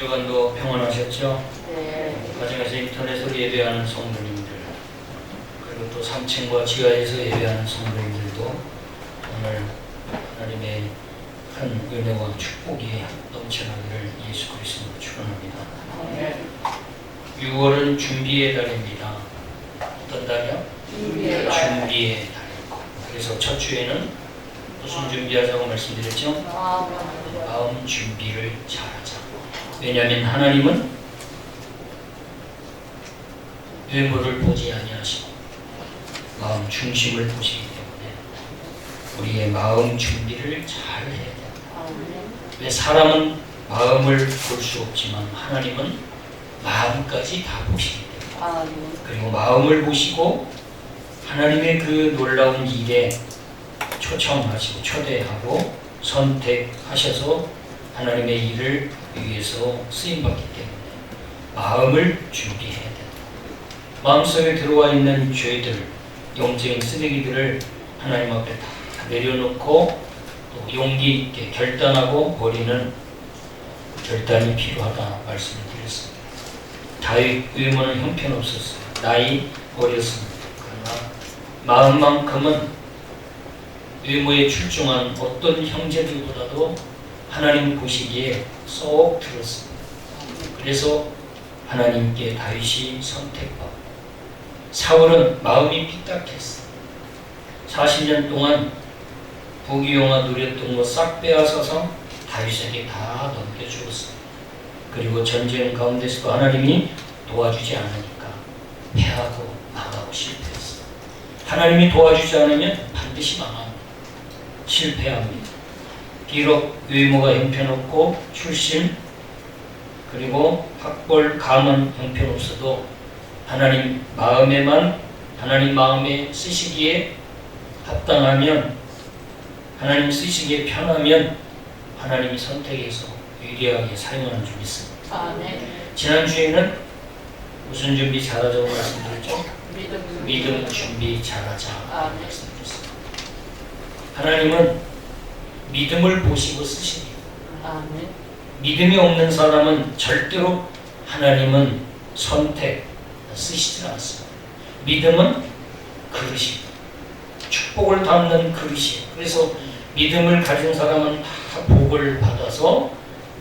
주간도 평안하셨죠? 네. 가정에서 인터넷으로 예배하는 성도님들, 그리고 또 3층과 지하에서 예배하는 성도님들도 오늘 하나님의 큰 은혜와 축복이 넘쳐나기를 예수 그리스도로 축원합니다. 네. 6월은 준비의 달입니다. 어떤 달이요? 준비의 달. 준비의 달. 그래서 첫 주에는 무슨 준비하자고 말씀드렸죠? 마음 준비를 잘하자. 왜냐하면 하나님은 외모를 보지 아니하시고 마음 중심을 보시기 때문에 우리의 마음 준비를 잘 해야 된다. 왜 사람은 마음을 볼 수 없지만 하나님은 마음까지 다 보시기 때문에 그리고 마음을 보시고 하나님의 그 놀라운 일에 초청하시고 초대하고 선택하셔서 하나님의 일을 위해서 쓰임받기 때문에 마음을 준비해야 된다. 마음속에 들어와 있는 죄들, 영적인 쓰레기들을 하나님 앞에 다 내려놓고 또 용기 있게 결단하고 버리는 결단이 필요하다 말씀을 드렸습니다. 다윗 외모는 형편없었어요. 나이 어렸습니다. 그러나 마음만큼은 외모에 출중한 어떤 형제들보다도 하나님 보시기에 쏙 들었습니다. 그래서 하나님께 다윗이 선택받고 사울은 마음이 삐딱했어. 40년 동안 부귀영화 누렸던 거 싹 빼앗아서 다윗에게 다 넘겨주었습니다. 그리고 전쟁 가운데서도 하나님이 도와주지 않으니까 패하고 망하고 실패했어. 하나님이 도와주지 않으면 반드시 망합니다. 실패합니다. 비록 외모가 형편없고 출신 그리고 학벌 감은 형편없어도 하나님 마음에 쓰시기에 합당하면 하나님 쓰시기에 편하면 하나님이 선택해서 유리하게 사용하는 줄 믿습니다. 지난주에는 무슨 준비 잘하자고 말씀드렸죠? 믿음 준비 잘하자 말씀드렸습니다. 하나님은 믿음을 보시고 쓰십니다. 믿음이 없는 사람은 절대로 하나님은 선택 쓰시지 않습니다. 믿음은 그릇입니다. 축복을 담는 그릇이에요. 그래서 믿음을 가진 사람은 다 복을 받아서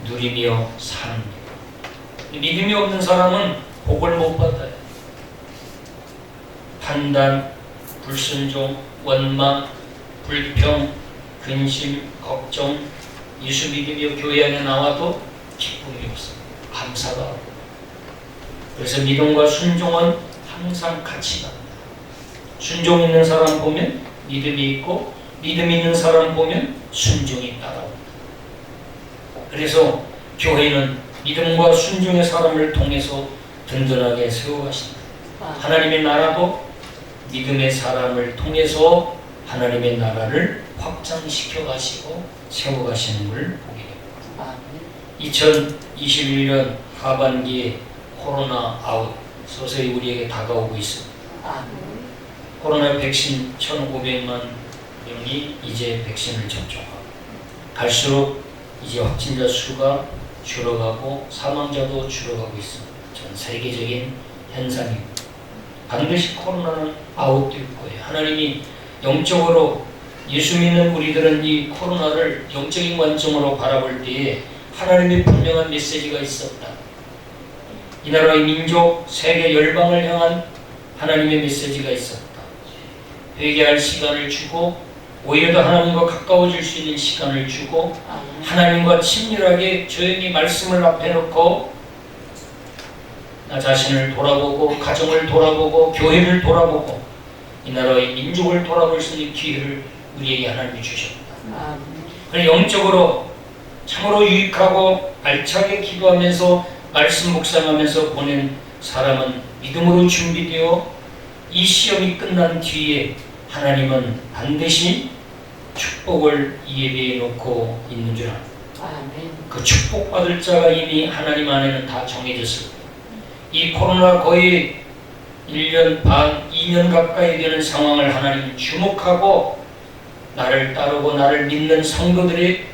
누리며 삽니다. 믿음이 없는 사람은 복을 못 받아요. 판단, 불순종, 원망, 불평, 근심, 걱정, 예수 믿으며 교회 안에 나와도 기쁨이 없습니다. 감사가 없고. 그래서 믿음과 순종은 항상 같이 갑니다. 순종 있는 사람 보면 믿음이 있고 믿음 있는 사람 보면 순종이 따라옵니다. 그래서 교회는 믿음과 순종의 사람을 통해서 든든하게 세워가십니다. 하나님의 나라도 믿음의 사람을 통해서 하나님의 나라를 확장시켜 가시고 세워 가시는 걸 보게 됩니다. 2021년 하반기에 코로나 아웃 서서히 우리에게 다가오고 있습니다. 코로나 백신 1,500만 명이 이제 백신을 접종하고 갈수록 이제 확진자 수가 줄어가고 사망자도 줄어가고 있습니다. 전 세계적인 현상입니다. 반드시 코로나는 아웃될 거예요. 하나님이 영적으로 예수 믿는 우리들은 이 코로나를 영적인 관점으로 바라볼 때에 하나님의 분명한 메시지가 있었다. 이 나라의 민족, 세계 열방을 향한 하나님의 메시지가 있었다. 회개할 시간을 주고 오히려 더 하나님과 가까워질 수 있는 시간을 주고 하나님과 친밀하게 조용히 말씀을 앞에 놓고 나 자신을 돌아보고 가정을 돌아보고 교회를 돌아보고 이 나라의 민족을 돌아볼 수 있는 기회를 우리에게 하나님이 주셨다. 영적으로 참으로 유익하고 알차게 기도하면서 말씀 묵상하면서 보낸 사람은 믿음으로 준비되어 이 시험이 끝난 뒤에 하나님은 반드시 축복을 이 예배에 놓고 있는 줄 압니다. 그 축복받을 자가 이미 하나님 안에는 다 정해졌을 거예요. 이 코로나 거의 1년 반, 2년 가까이 되는 상황을 하나님은 주목하고 나를 따르고 나를 믿는 성도들의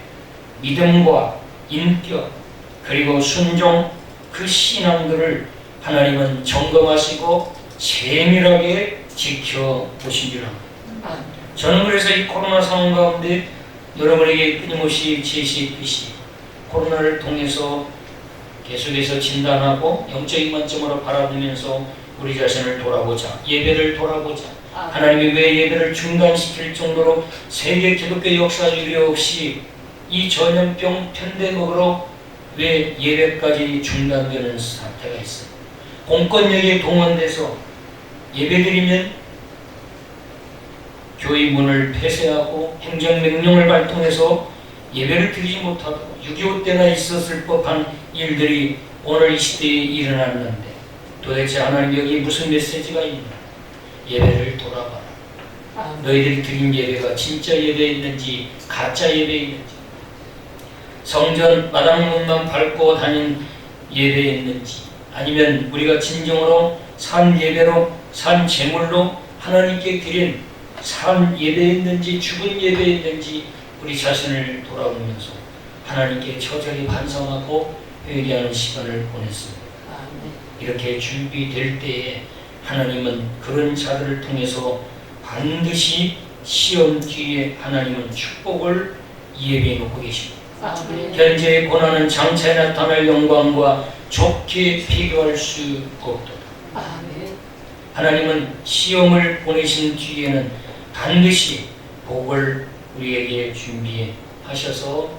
믿음과 인격 그리고 순종 그 신앙들을 하나님은 점검하시고 세밀하게 지켜보신 줄 압니다. 저는 그래서 이 코로나 상황 가운데 여러분에게 끊임없이 제시했듯이 코로나를 통해서 계속해서 진단하고 영적인 관점으로 바라보면서 우리 자신을 돌아보자, 예배를 돌아보자. 하나님이 왜 예배를 중단시킬 정도로 세계 기독교 역사 이래 없이 이 전염병 팬데믹으로 왜 예배까지 중단되는 사태가 있어요? 공권력에 동원돼서 예배드리면 교회 문을 폐쇄하고 행정명령을 발동해서 예배를 드리지 못하고 6.25 때나 있었을 법한 일들이 오늘 이 시대에 일어났는데 도대체 하나님 여기에 무슨 메시지가 있나? 예배를 돌아봐라. 너희들이 드린 예배가 진짜 예배였는지 가짜 예배였는지, 성전 마당문만 밟고 다닌 예배였는지, 아니면 우리가 진정으로 산 예배로 산 제물로 하나님께 드린 산 예배였는지 죽은 예배였는지 우리 자신을 돌아보면서 하나님께 처절히 반성하고 회개하는 시간을 보냈습니다. 이렇게 준비될 때에 하나님은 그런 자들을 통해서 반드시 시험 뒤에 하나님은 축복을 예비해 놓고 계십니다. 현재의 고난은 장차에 나타날 영광과 좋게 비교할 수 없도다. 하나님은 시험을 보내신 뒤에는 반드시 복을 우리에게 준비해 하셔서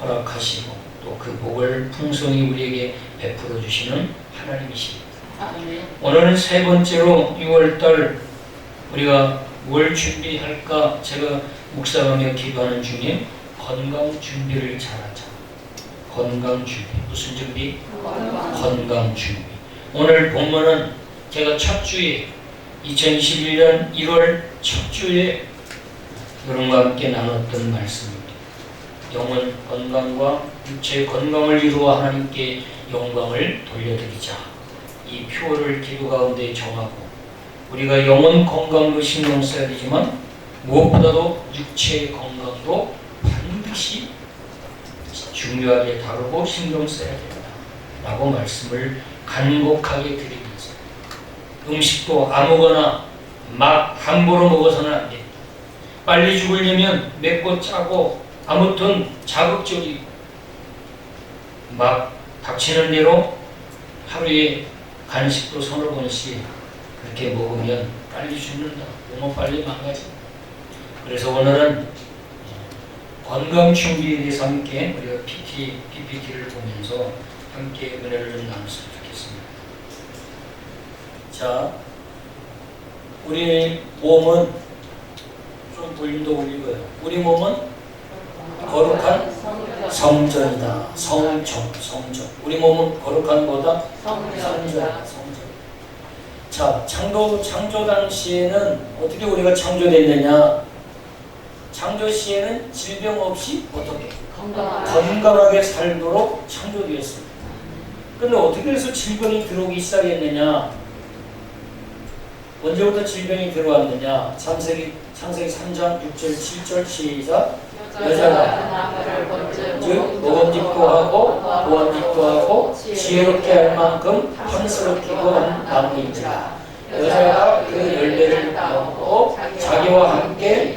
허락하시고 또 그 복을 풍성히 우리에게 베풀어 주시는 하나님이십니다. 오늘은 세 번째로 6월달 우리가 뭘 준비할까 제가 묵상하며 기도하는 중에 건강 준비를 잘하자. 건강 준비. 무슨 준비? 건강 준비. 오늘 본문은 제가 첫 주에 2021년 1월 첫 주에 여러분과 함께 나눴던 말씀입니다. 영혼 건강과 육체 건강을 이루어 하나님께 영광을 돌려드리자. 이 표어를 기도 가운데 정하고 우리가 영혼 건강도 신경 써야 되지만 무엇보다도 육체의 건강도 반드시 중요하게 다루고 신경 써야 된다 라고 말씀을 간곡하게 드리면서 음식도 아무거나 막 함부로 먹어서는 안 됩니다. 빨리 죽으려면 맵고 짜고 아무튼 자극적이고 막 닥치는 대로 하루에 간식도 서너 번씩 그렇게 먹으면 빨리 죽는다. 너무 빨리 망가진다. 그래서 오늘은 건강 준비에 대해서 함께 우리가 PPT를 보면서 함께 은혜를 좀 나눴으면 좋겠습니다. 자, 우리 몸은 좀 볼륨 더 올리고요. 우리 몸은 거룩한 성전이다. 성전. 우리 몸은 거룩한 거다. 성전이다. 자, 창조 당시에는 어떻게 우리가 창조됐느냐? 창조 시에는 질병 없이 어떻게? 건강하게 살도록 창조되었습니다. 그런데 어떻게 해서 질병이 들어오기 시작했느냐? 언제부터 질병이 들어왔느냐? 창세기 3장 6절 7절 시작. 여자가 즉 먹음직도 하고 보암직도 하고 지혜롭게 할 만큼 탐스럽기도 한 나무인지라. 여자가 그 열매를 먹고 자기와 함께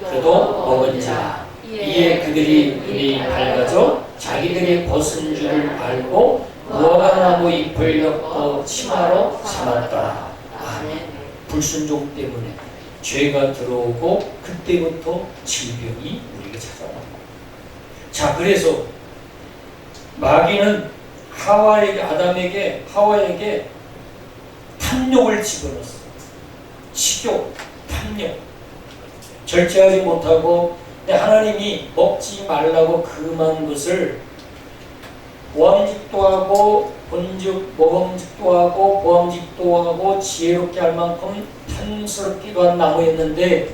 그도 먹은지라. 이에 그들이 눈이 밝아져 자기들이 벗은 줄을 알고 무화과나무 잎을 엮어 치마로 삼았더라. 아멘. 불순종 때문에 죄가 들어오고 그때부터 질병이 우리에게 찾아옵니다. 자, 그래서 마귀는 하와에게 탐욕을 집어넣었어. 식욕, 탐욕. 절제하지 못하고 하나님이 먹지 말라고 금한 것을 보암직도 하고 먹음직도 하고 보암직도 하고 지혜롭게 할 만큼 탐스럽기도 한 나무였는데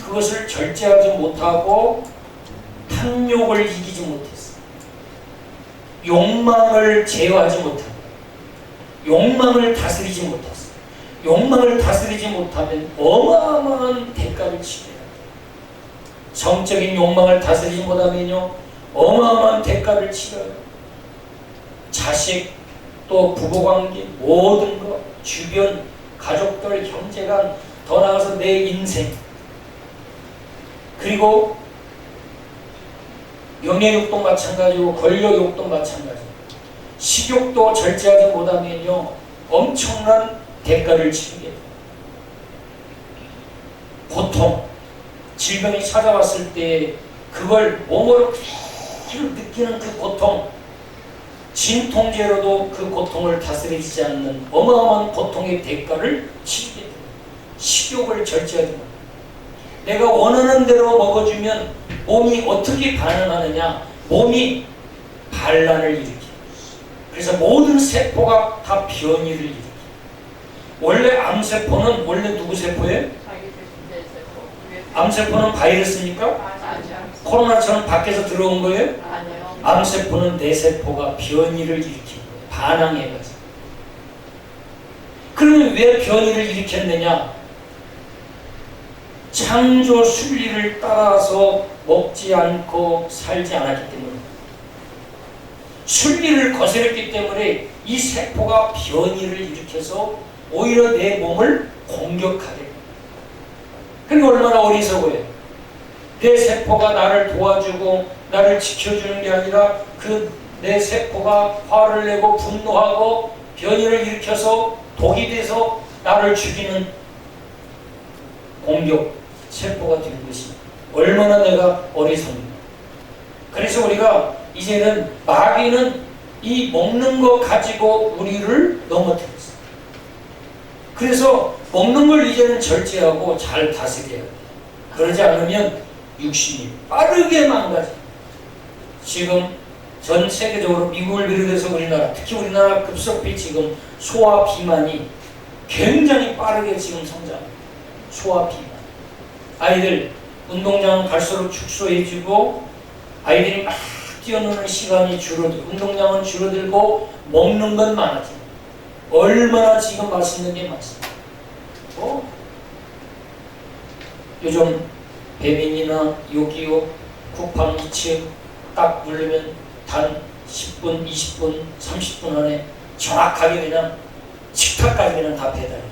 그것을 절제하지 못하고 탐욕을 이기지 못했어. 욕망을 제어하지 못하고 욕망을 다스리지 못했어. 욕망을 다스리지 못하면 어마어마한 대가를 치러야 돼. 성적인 욕망을 다스리지 못하면요 어마어마한 대가를 치러요. 자식, 또 부부관계, 모든 것, 주변, 가족들, 형제간, 더 나아가서 내 인생, 그리고 명예욕도 마찬가지고 권력욕도 마찬가지고 식욕도 절제하지 못하면요 엄청난 대가를 치르게 돼요. 고통, 질병이 찾아왔을 때 그걸 몸으로 그대로 느끼는 그 고통, 진통제로도 그 고통을 다스리지 않는 어마어마한 고통의 대가를 치르게 돼요. 식욕을 절제하지 못해요. 내가 원하는 대로 먹어주면 몸이 어떻게 반응하느냐? 몸이 반란을 일으켜요. 그래서 모든 세포가 다 변이를 일으켜요. 원래 암세포는 원래 누구 세포예요? 암세포는 바이러스입니까? 코로나처럼 밖에서 들어온 거예요? 아니요. 암세포는 내 세포가 변이를 일으킨 거예요. 반항해가지고. 그러면 왜 변이를 일으켰느냐? 창조 순리를 따라서 먹지 않고 살지 않았기 때문에, 순리를 거스렸기 때문에 이 세포가 변이를 일으켜서 오히려 내 몸을 공격하게 됩니다. 그게 얼마나 어리석어요. 내 세포가 나를 도와주고 나를 지켜주는 게 아니라 그 내 세포가 화를 내고 분노하고 변이를 일으켜서 독이 돼서 나를 죽이는 공격 세포가 된 것이 얼마나 내가 어리석는가. 그래서 우리가 이제는 마귀는 이 먹는 거 가지고 우리를 넘어뜨렸어요. 그래서 먹는 걸 이제는 절제하고 잘 다스려야 돼요. 그러지 않으면 육신이 빠르게 망가져요. 지금 전 세계적으로 미국을 비롯해서 우리나라, 특히 우리나라 급속히 지금 소아 비만이 굉장히 빠르게 지금 성장합니다. 소아 비만. 아이들 운동장 갈수록 축소해지고 아이들이 막 뛰어노는 시간이 줄어들고 운동량은 줄어들고 먹는 건 많아져요. 얼마나 지금 맛있는 게 많습니다. 요즘 배민이나 요기요, 쿠팡 2층 딱 누르면 단 10분, 20분, 30분 안에 정확하게 그냥 식탁까지 그냥 다 배달해줘요.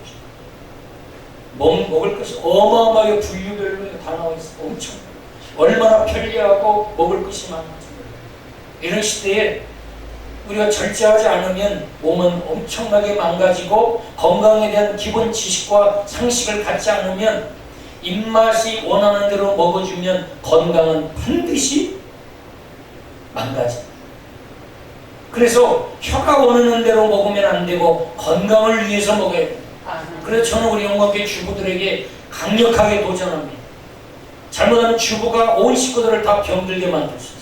먹을 것이 어마어마하게 분류별로 다 나와 있어. 엄청 얼마나 편리하고 먹을 것이 많은지. 이런 시대에 우리가 절제하지 않으면 몸은 엄청나게 망가지고 건강에 대한 기본 지식과 상식을 갖지 않으면 입맛이 원하는 대로 먹어주면 건강은 반드시 망가집니다. 그래서 혀가 원하는 대로 먹으면 안 되고 건강을 위해서 먹어야 됩니다. 그래서 저는 우리 영광교회 주부들에게 강력하게 도전합니다. 잘못하면 주부가 온 식구들을 다 병들게 만들 수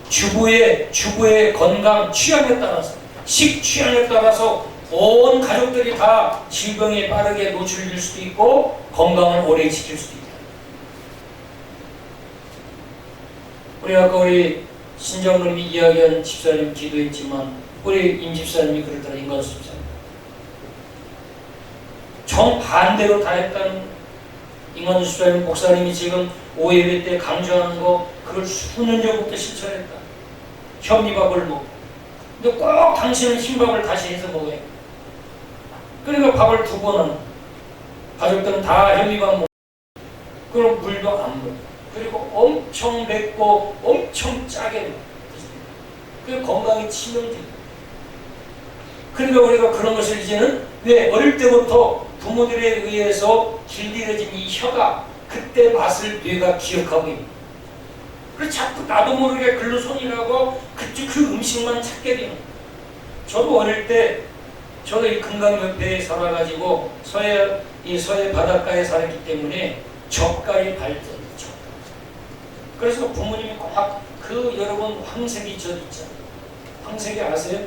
있어요. 주부의 건강 취향에 따라서, 식취향에 따라서 온 가족들이 다 질병에 빠르게 노출될 수도 있고 건강을 오래 지킬 수도 있다. 우리 아까 우리 신정님이 이야기한 집사님 기도했지만 우리 임 집사님이 그러더라. 인간수 집사님 정반대로 다 했다는 임원수 집사님 목사님이 지금 오예배 때 강조하는 거 그걸 수년 전부터 실천했다. 현미밥을 먹고. 근데 꼭 당신은 흰밥을 다시 해서 먹어야 돼. 그러니까 밥을 2번은 가족들은 다 현미밥 먹고 그럼 물도 안 먹고 그리고 엄청 맵고 엄청 짜게 먹고 그 건강에 치명적이에요. 그러니까 우리가 그런 것을 이제는 왜 어릴 때부터 부모들에 의해서 길들여진 이 혀가 그때 맛을 뇌가 기억하고 있는 거예요. 그래서 자꾸 나도 모르게 글로 손이 가고 그 음식만 찾게 되는 거예요. 저도 어릴 때 저도 이 금강 옆에 살아가지고 서해 바닷가에 살았기 때문에 젓갈이 발전이죠. 그래서 부모님이 꼭 여러분 황색이 젓 있잖아요. 황색이 아세요?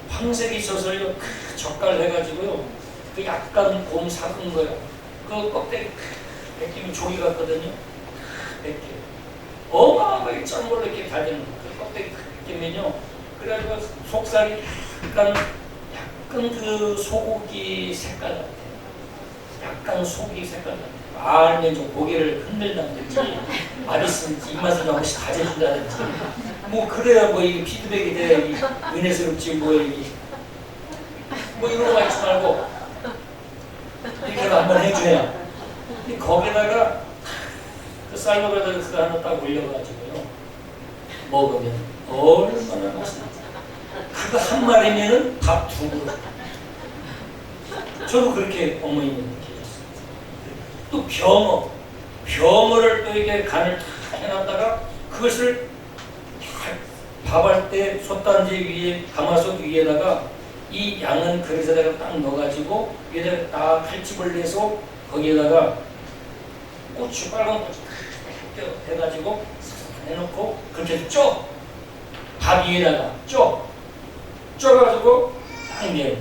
황색이 젓을요 젓갈 해가지고요 그 약간 곰 삭은 거요. 그 껍데기 벗기면 조기 같거든요. 벗겨. 어마어마하게 짠 걸로 이렇게 달리는 거예요. 그 껍데기 벗기면요. 그래가지고 속살이 약간 그 소고기 색깔 같아요. 약간 소고기 색깔 같아요. 아니면 좀 고개를 흔들다든지 맛있으면 입맛을 한번씩 다져준다든지 뭐 그래야 뭐 이게 피드백이 돼야 이 은혜스럽지 뭐 이게 뭐 이런 거 하지 말고 이렇게 한번 해줘야 거기다가 그 쌀먹에다가 그거 하나 딱 올려가지고요 먹으면 얼마나 맛있는지 그거 한 마리면은 밥 두 그릇 저도 그렇게 어머님을 느끼셨어요. 또 병어를 또 이게 간을 다 해놨다가 그것을 밥할 때 솥단지 위에 가마솥 위에다가 이 양은 그릇에다가 딱 넣어가지고 위에다가 딱 칼집을 내서 거기에다가 고추 빨간 고추 해가지고 해놓고 그렇게 밥 위에다가 쪄가지고 딱 내요.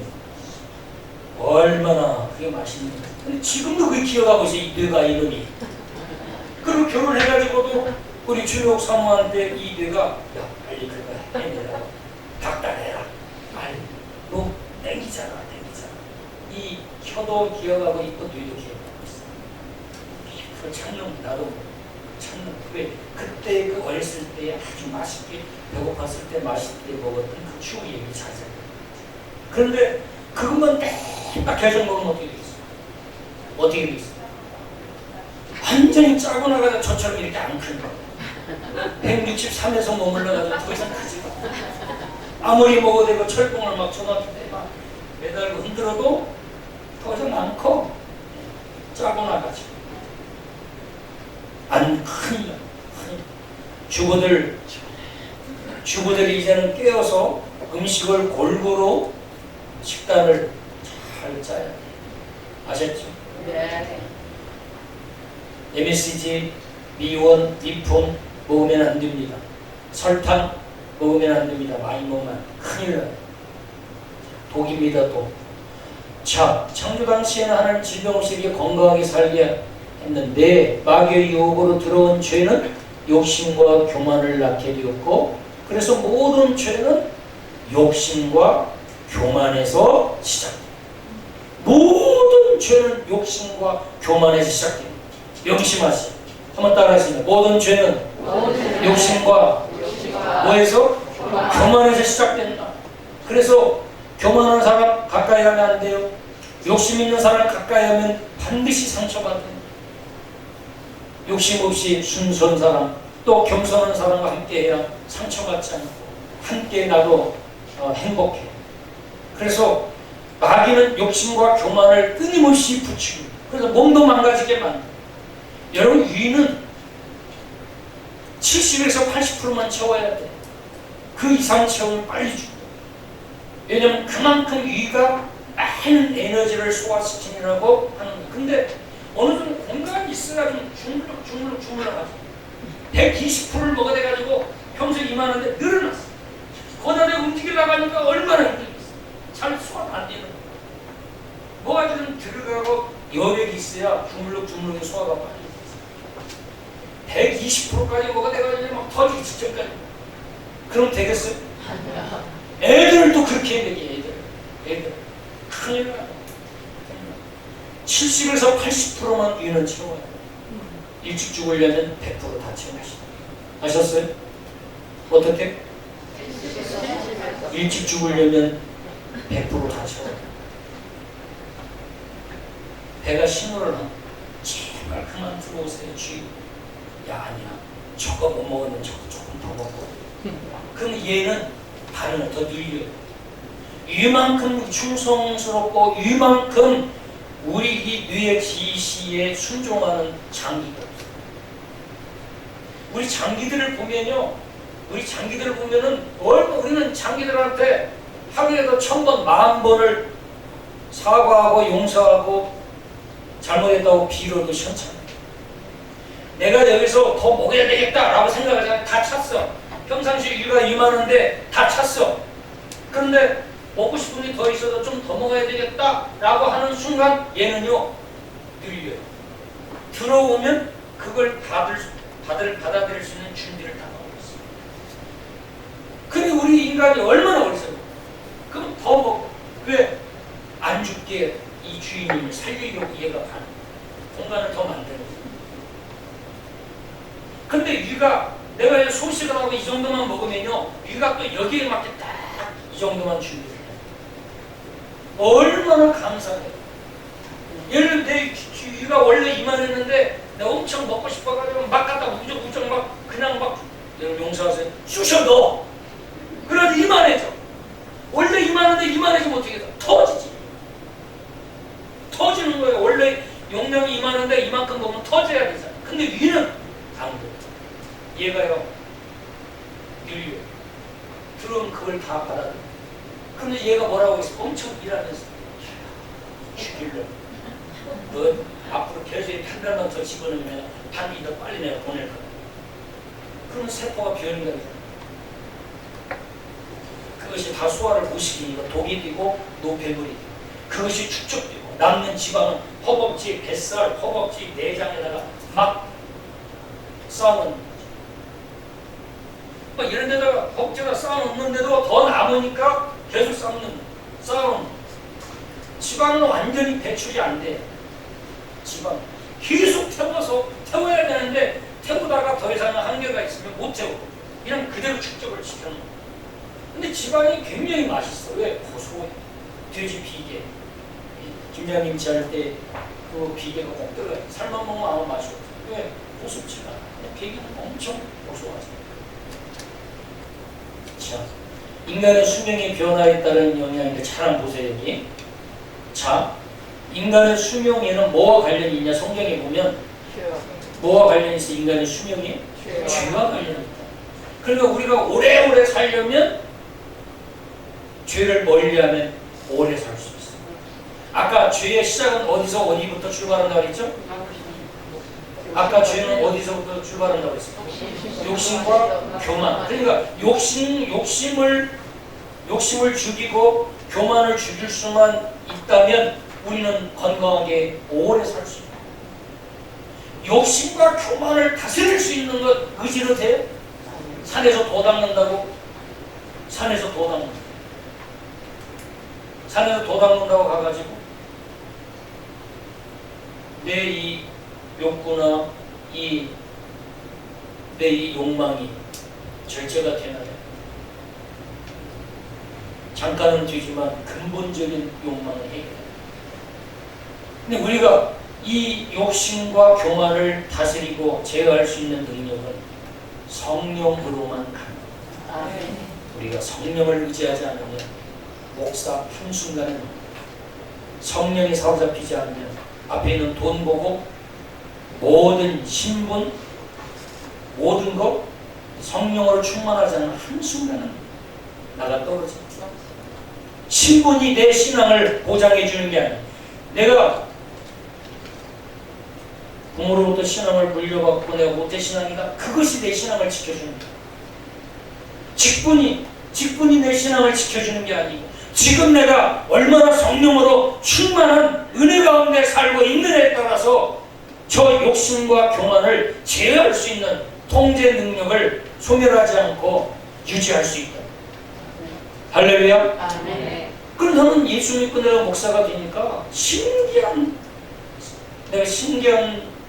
얼마나 그게 맛있는지. 근데 지금도 그게 기억하고 있어요. 이 뇌가 이름이. 그리고 결혼해가지고도 우리 주역 사모한테 이 뇌가 야 빨리 그거 해내라. 닭다해라. 빨리. 너 땡기잖아. 이 혀도 기억하고 있고 뇌도 기억하고 있어. 그 참놈 나도 참놈 왜 그때 그 어렸을 때 아주 맛있게 배고팠을 때 맛있게 먹었던 그 추억 얘기 자세히. 그런데 그것만 딱 계속 먹으면 어떻게 되겠어? 완전히 짜고 나가다 저처럼 이렇게 안 큰 거. 163에서 머물러가지고 더 이상 크지 마. 아무리 먹어도 되고 철봉을 막 초등학교 때 막 매달고 흔들어도 더 이상 안 커. 짜고 나가지고. 안 크니까. 주부들이 이제는 깨어서 음식을 골고루 식단을 잘 짜야 돼. 아셨죠? 네. MSG, 미원, 미품 먹으면 안 됩니다. 설탕 먹으면 안 됩니다. 많이 먹으면 큰일 나요. 독입니다. 또. 자, 창조 당시에는 하나님 질병 없이 이렇게 건강하게 살게 했는데 마귀의 유혹으로 들어온 죄는 욕심과 교만을 낳게 되었고 그래서 모든 죄는 욕심과 교만에서 시작됩니다. 모든 죄는 욕심과 교만에서 시작됩니다. 명심하세요. 한번 따라하시면 모든 죄는 욕심과 뭐에서? 교만에서 시작된다. 그래서 교만한 사람 가까이 하면 안 돼요. 욕심 있는 사람 가까이 하면 반드시 상처받습니다. 욕심 없이 순수한 사람 또 겸손한 사람과 함께해야 상처받지 않고 함께 나도 행복해. 그래서 마귀는 욕심과 교만을 끊임없이 부추깁니다. 그래서 몸도 망가지게 만듭니다. 여러분 위는 70에서 80%만 채워야 돼. 그 이상 채우면 빨리 죽어. 왜냐면 그만큼 위가 많은 에너지를 소화시키느라고 하는 거예요. 근데 어느 정도 공간이 있어야 좀 주물럭하지. 120%를 먹어야 돼가지고 평소에 이만한데 늘어났어. 거기다 움직이려고 하니까 얼마나 힘들겠어. 잘 소화가 안 되는 거야. 뭐가 좀 들어가고 여력이 있어야 주물럭 소화가 빨리 돼. 120%까지 먹어야 돼가지고 막 터지기 직전까지. 그럼 되겠어요? 애들을 또 그렇게 해야 되게 애들. 큰일 나요. 70에서 80%만 위는 채워야 돼요. 일찍 죽으려면 100% 다 채워야지. 아셨어요? 어떻게? 일찍 죽으려면 100% 다 채워야 돼요. 배가 신호를 하면 제발 그만 들어오세요. 주의. 야 아니야. 저거 못 먹으면 저거 조금 더 먹고. 그럼 얘는 반응을 더 늘려요. 이만큼 충성스럽고 이만큼 우리 이 뇌의 지시에 순종하는 장기가 없어요. 우리 장기들을 보면은 우리는 장기들한테 하루에도 1000번 10,000번을 사과하고 용서하고 잘못했다고 빌어도 시원찮아요. 내가 여기서 더 먹어야 되겠다라고 생각하잖아요. 다 찼어. 평상시에 위가 이만한데 다 찼어. 그런데 먹고 싶은 게 더 있어도 좀 더 먹어야 되겠다라고 하는 순간 얘는요 늘려요. 들어오면 그걸 받아들일 수 있는 준비를 다 하고 있어요. 근데 우리 인간이 얼마나 어리석어. 그럼 더 먹어. 왜? 안 죽게 이 주인님을 살리려고 얘가 가는 공간을 더 만들어. 근데 위가 내가 소식을 하고 이 정도만 먹으면요, 위가 또 여기에 맞게 딱 이 정도만 준비해요. 얼마나 감사해요. 예를 들어 내 위가 원래 이만했는데 내가 엄청 먹고 싶어가지고 막 갖다 무적 막 그냥 막 용서하세요 쑤셔 넣어. 그래도 이만해져. 원래 이만한데 이만해지면 어떻게 돼? 터지지. 터지는 거예요. 원래 용량이 이만한데 이만큼 먹으면 터져야 되잖아. 근데 위는 안 돼. 얘가요 늘려. 들어오면 그걸 다 받아들여. 근데 얘가 뭐라고 했어? 엄청 일하면서 죽일래. 너 앞으로 계속 한 달만 더 집어넣으면 반기 더 빨리 내가 보낼 거야. 그러면 세포가 변이가 되잖아. 그것이 다 소화를 못 시키니까 독이 되고 노폐물이 되고 그것이 축적되고 남는 지방은 허벅지, 뱃살, 허벅지, 내장에다가 막 쌓아놓는 거지. 막 이런 데다가 허벅지에다 쌓아놓는데도 더 남으니까 계속 쌓아놓는 지방은 완전히 배출이 안 돼. 지방 계속 태워야 되는데 태우다가 더 이상 한계가 있으면 못 태워. 그냥 그대로 축적을 시켜놓는 거야. 근데 지방이 굉장히 맛있어. 왜? 고소해. 돼지 비계. 김장김치 할 때 그 비계가 꼭 들어가요. 삶아 먹으면 아무 맛이 없어. 왜? 고소지가. 비계는 엄청 고소하지. 자, 인간의 수명의 변화에 따른 영향인데 잘 한번 보세요 여기. 자, 인간의 수명에는 뭐와 관련이 있냐? 성경에 보면 뭐와 관련이 있어? 인간의 수명이? 죄와 관련이 있다. 그러니까 우리가 오래오래 살려면 죄를 멀리하면 오래 살 수 있어. 아까 죄의 시작은 어디서 어디부터 출발한다고 했죠? 아까 죄는 어디서부터 출발한다고 했어요? 욕심과 교만. 그러니까 욕심을 죽이고 교만을 죽일 수만 있다면 우리는 건강하게 오래 살 수 있다. 욕심과 교만을 다스릴 수 있는 것 의지로 돼? 산에서 도 닦는다고? 산에서 도 닦는다고 가가지고 내 이 욕구나 내 이 욕망이 절제가 되나요? 잠깐은 되지만 근본적인 욕망을 해결해요. 근데 우리가 이 욕심과 교만을 다스리고 제어할 수 있는 능력은 성령으로만 가능합니다. 우리가 성령을 의지하지 않으면 목사 한순간에 성령이 사로잡히지 않으면 앞에 있는 돈 보고 모든 신분 모든 것 성령으로 충만하지 않으면 한순간은 나가 떨어집니다. 신분이 내 신앙을 보장해 주는 게 아니에요. 내가 부모로부터 신앙을 물려받고 내가 모태 신앙이다. 그것이 내 신앙을 지켜주는 거예요. 직분이 내 신앙을 지켜주는 게 아니고 지금 내가 얼마나 성령으로 충만한 은혜 가운데 살고 있느냐에 따라서 저 욕심과 교만을 제어할 수 있는 통제 능력을 소멸하지 않고 유지할 수 있다. 할렐루야. 아멘. 그럼 나는 예수 믿고 내가 목사가 되니까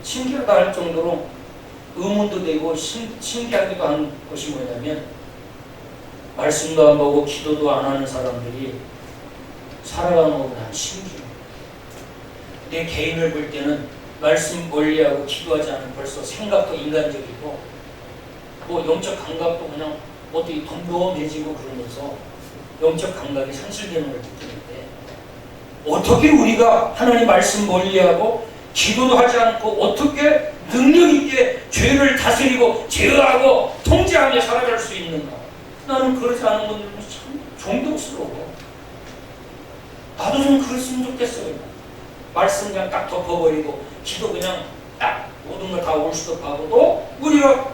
신기하다 할 정도로 의문도 되고 신기하기도 한 것이 뭐냐면 말씀도 안 보고 기도도 안 하는 사람들이 살아가는 거 난 신기해. 내 개인을 볼 때는 말씀 멀리하고 기도하지 않으면 벌써 생각도 인간적이고 뭐 영적 감각도 그냥 어떻게 덤덤해지고 그러면서 영적 감각이 상실되는 걸 느끼는데 어떻게 우리가 하나님 말씀 멀리하고 기도도 하지 않고 어떻게 능력 있게 죄를 다스리고 제어하고 통제하며 살아갈 수 있는가? 나는 그러지 않은 분들은 참 존경스러워. 나도 좀 그랬으면 좋겠어요. 말씀 그냥 딱 덮어버리고 기도 그냥 딱 모든 걸 다 올스톱하고 또 우리가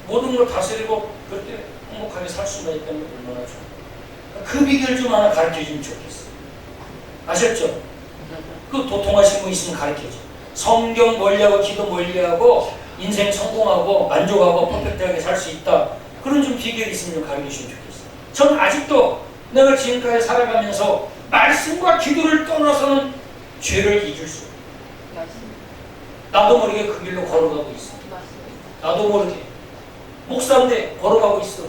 모든 걸 다스리고 그렇게 행복하게 살 수만 있다면 얼마나 좋아. 그 비결 좀 하나 가르쳐주면 좋겠어. 아셨죠? 그 도통하신 분 있으면 가르쳐줘. 성경 멀리하고 기도 멀리하고 인생 성공하고 만족하고 퍼펙트하게 살 수 있다. 그런 좀 비결이 있으면 좀 가르쳐주면 좋겠어. 전 아직도 내가 지금까지 살아가면서 말씀과 기도를 떠나서는 죄를 잊을 수 없어. 나도 모르게 그 길로 걸어가고 있어. 나도 모르게 목사인데 걸어가고 있어.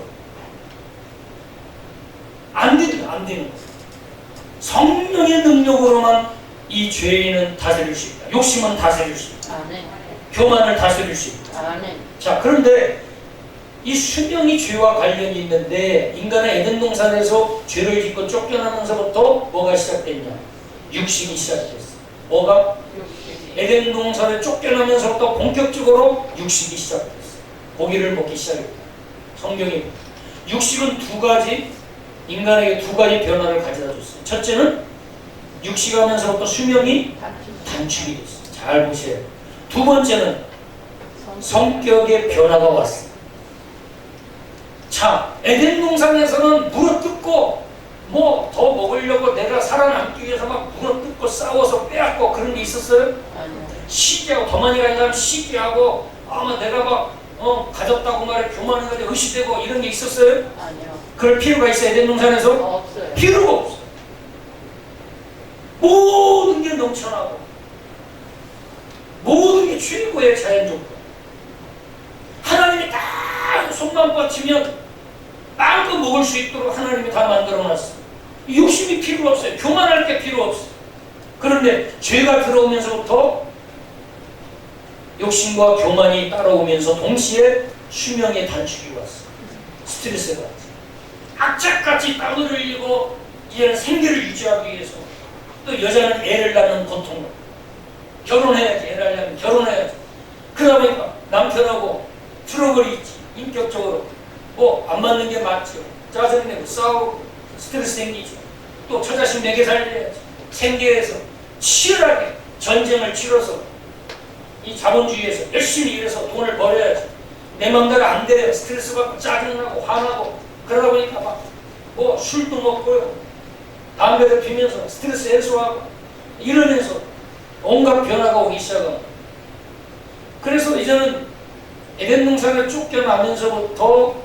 안 되는 거예요. 성령의 능력으로만 이 죄인은 다스릴 수 있다. 욕심은 다스릴 수 있다. 아멘. 교만을 다스릴 수 있다. 아멘. 자, 그런데 이 수명이 죄와 관련이 있는데 인간의 에덴 동산에서 죄를 짓고 쫓겨나면서부터 뭐가 시작됐냐? 육식이 시작됐어. 뭐가? 에덴 동산에 쫓겨나면서부터 본격적으로 육식이 시작됐어. 고기를 먹기 시작했다. 성경이 육식은 두 가지, 인간에게 두 가지 변화를 가져다 줬어요. 첫째는 육식하면서부터 수명이 단축이 됐어요. 잘 보세요. 두 번째는 성격의 변화가 왔어요. 자, 에덴 동산에서는 물어뜯고 뭐 더 먹으려고 내가 살아남기 위해서 막 물어뜯고 싸워서 빼앗고 그런 게 있었어요? 아니요. 시기하고 더 많이 가는 사람 시기하고 아마 내가 막 가졌다고 말해 교만해가지고 의심되고 이런 게 있었어요? 아니요. 그럴 필요가 있어요? 에덴 동산에서? 없어요. 필요가 없어요. 모든 게 넘쳐나고 모든 게 최고의 자연 조건. 하나님이 딱 손만 뻗치면 마음껏 먹을 수 있도록 하나님이 다 만들어놨어요. 욕심이 필요 없어요. 교만할 게 필요 없어요. 그런데 죄가 들어오면서부터 욕심과 교만이 따라오면서 동시에 수명의 단축이 왔어요. 스트레스가 왔어요. 악착같이 땀을 흘리고 이제는 생계를 유지하기 위해서 또 여자는 애를 낳는 고통, 결혼해야지, 애를 낳으려면 결혼해야지. 그러다 보니까 남편하고 트러블이 있지. 인격적으로 뭐 안 맞는 게 맞죠. 짜증내고 싸우고 스트레스 생기죠. 또 처자식 내게 살려야지. 생계에서 치열하게 전쟁을 치러서 이 자본주의에서 열심히 일해서 돈을 벌어야지. 내 맘대로 안 돼요. 스트레스 받고 짜증나고 화나고 그러다 보니까 막 뭐 술도 먹고요. 담배도 피면서 스트레스 해소하고 이러면서 온갖 변화가 오기 시작합니다. 그래서 이제는 에덴 동산을 쫓겨나면서부터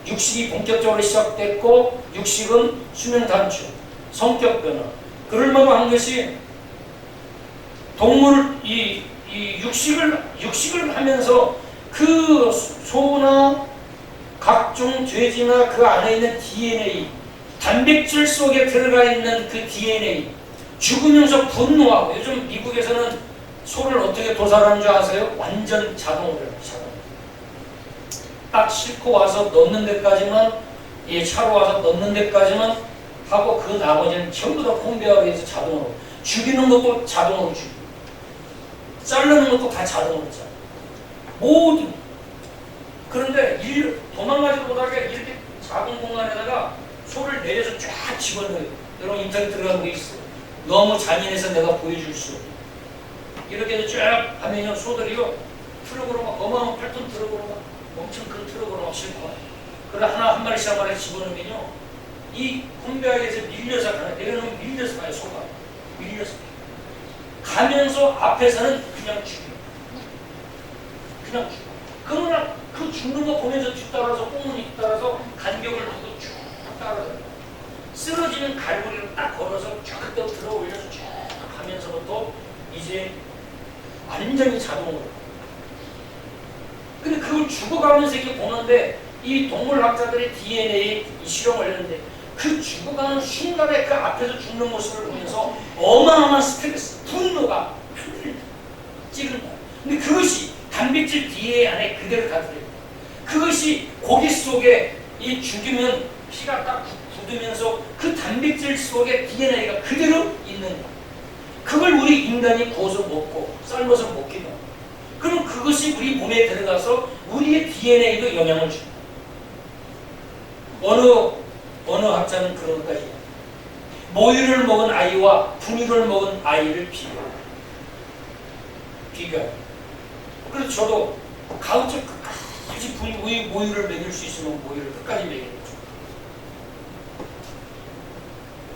육식이 본격적으로 시작됐고 육식은 수명 단축, 성격 변화. 그럴 만한 것이 동물 이 육식을 하면서 그 소나 각종 돼지나 그 안에 있는 DNA, 단백질 속에 들어가 있는 그 DNA 죽으면서 분노하고 요즘 미국에서는 소를 어떻게 도살하는 줄 아세요? 완전 자동으로 해요. 딱 싣고 와서 넣는 데까지만 차로 와서 넣는 데까지만 하고 그 나머지는 전부 다 콩배하게 해서 자동으로 죽이는 것도 자동으로 죽이고 자르는 것도 다 자동으로 자르고 모든 그런데 도망가지도 못하게 이렇게 작은 공간에다가 소를 내려서 쫙 집어넣어요. 여러분 인터넷 들어가는 게 있어요. 너무 잔인해서 내가 보여줄 수 없어요. 이렇게 해서 쫙 하면요 소들이요 트럭으로 막 어마어마한 8톤 트럭으로 막 엄청 큰 트럭으로 막 싣고 와요. 그래 하나 한 마리씩 한 마리씩 집어넣으면요 이 콩배하에서 밀려서 가요. 내려놓으면 밀려서 가요. 소가 밀려서 가면서 앞에서는 그냥 죽여요. 그냥 죽여요. 그러나 그 죽는 거 보면서 뒤따라서 꽁무니 뒤따라서 간격을 두고 쭉 따라가요. 쓰러지는 갈고리를 딱 걸어서 쫙 들어 올려서 쭉 가면서부터 이제 완전히 자동으로. 근데 그걸 죽어가면서 이렇게 보는데 이 동물학자들의 DNA에 이 실험을 했는데 그 죽어가는 순간에 그 앞에서 죽는 모습을 보면서 어마어마한 스트레스, 분노가 찌른다. 근데 그것이 단백질 DNA 안에 그대로 다 들어있다. 그것이 고기 속에 이 죽이면 피가 딱 굳으면서 그 단백질 속에 DNA가 그대로 있는 거야. 그걸 우리 인간이 구워서 먹고 삶아서 먹기도 하고 그럼 그것이 우리 몸에 들어가서 우리의 DNA에도 영향을 줍니다. 어느 학자는 그런 것까지 모유를 먹은 아이와 분유를 먹은 아이를 비교해요. 그래서 저도 가급적 끝까지 모유를 먹일 수 있으면 모유를 끝까지 먹이는 거죠.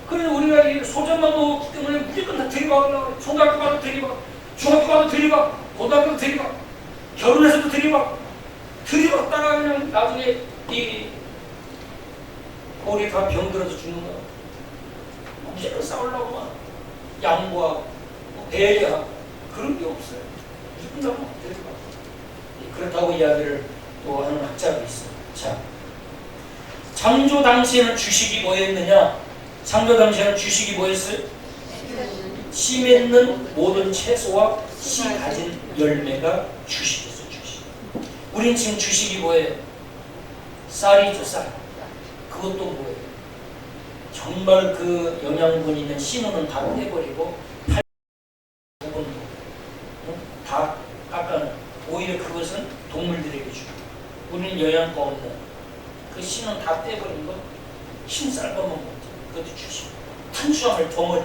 그래서 우리가 이 소전만 먹기 때문에 무조건 다 들이박으려고 초등학교 가도 들이박, 중학교 가도 들이박, 고등학교도 들이박, 결혼해서도 들이박다가 그냥 나중에 이 우리 다 병들어서 죽는 거야. 무조건 싸우려고 막 양보하고 배려하고 그런 게 없어요. 무조건 다 들이박. 그렇다고 이야기를 또 하는 학자가 있어요. 자, 창조 당시에는 주식이 뭐였느냐? 창조 당시에는 주식이 뭐였어요? 씨 맺는 모든 채소와 씨 가진 열매가 주식이었어요. 주식. 우린 지금 주식이 뭐예요? 쌀이죠, 쌀. 그것도 뭐예요? 정말 그 영양분 있는 씨는 다 떼버리고 부분도 다 깎아내. 오히려 그것은 동물들에게 주고 우리는 영양가 없는 그 씨는 다 떼버린 거 흰쌀 것만 먹죠. 그것도 주식. 탄수화물 덩어리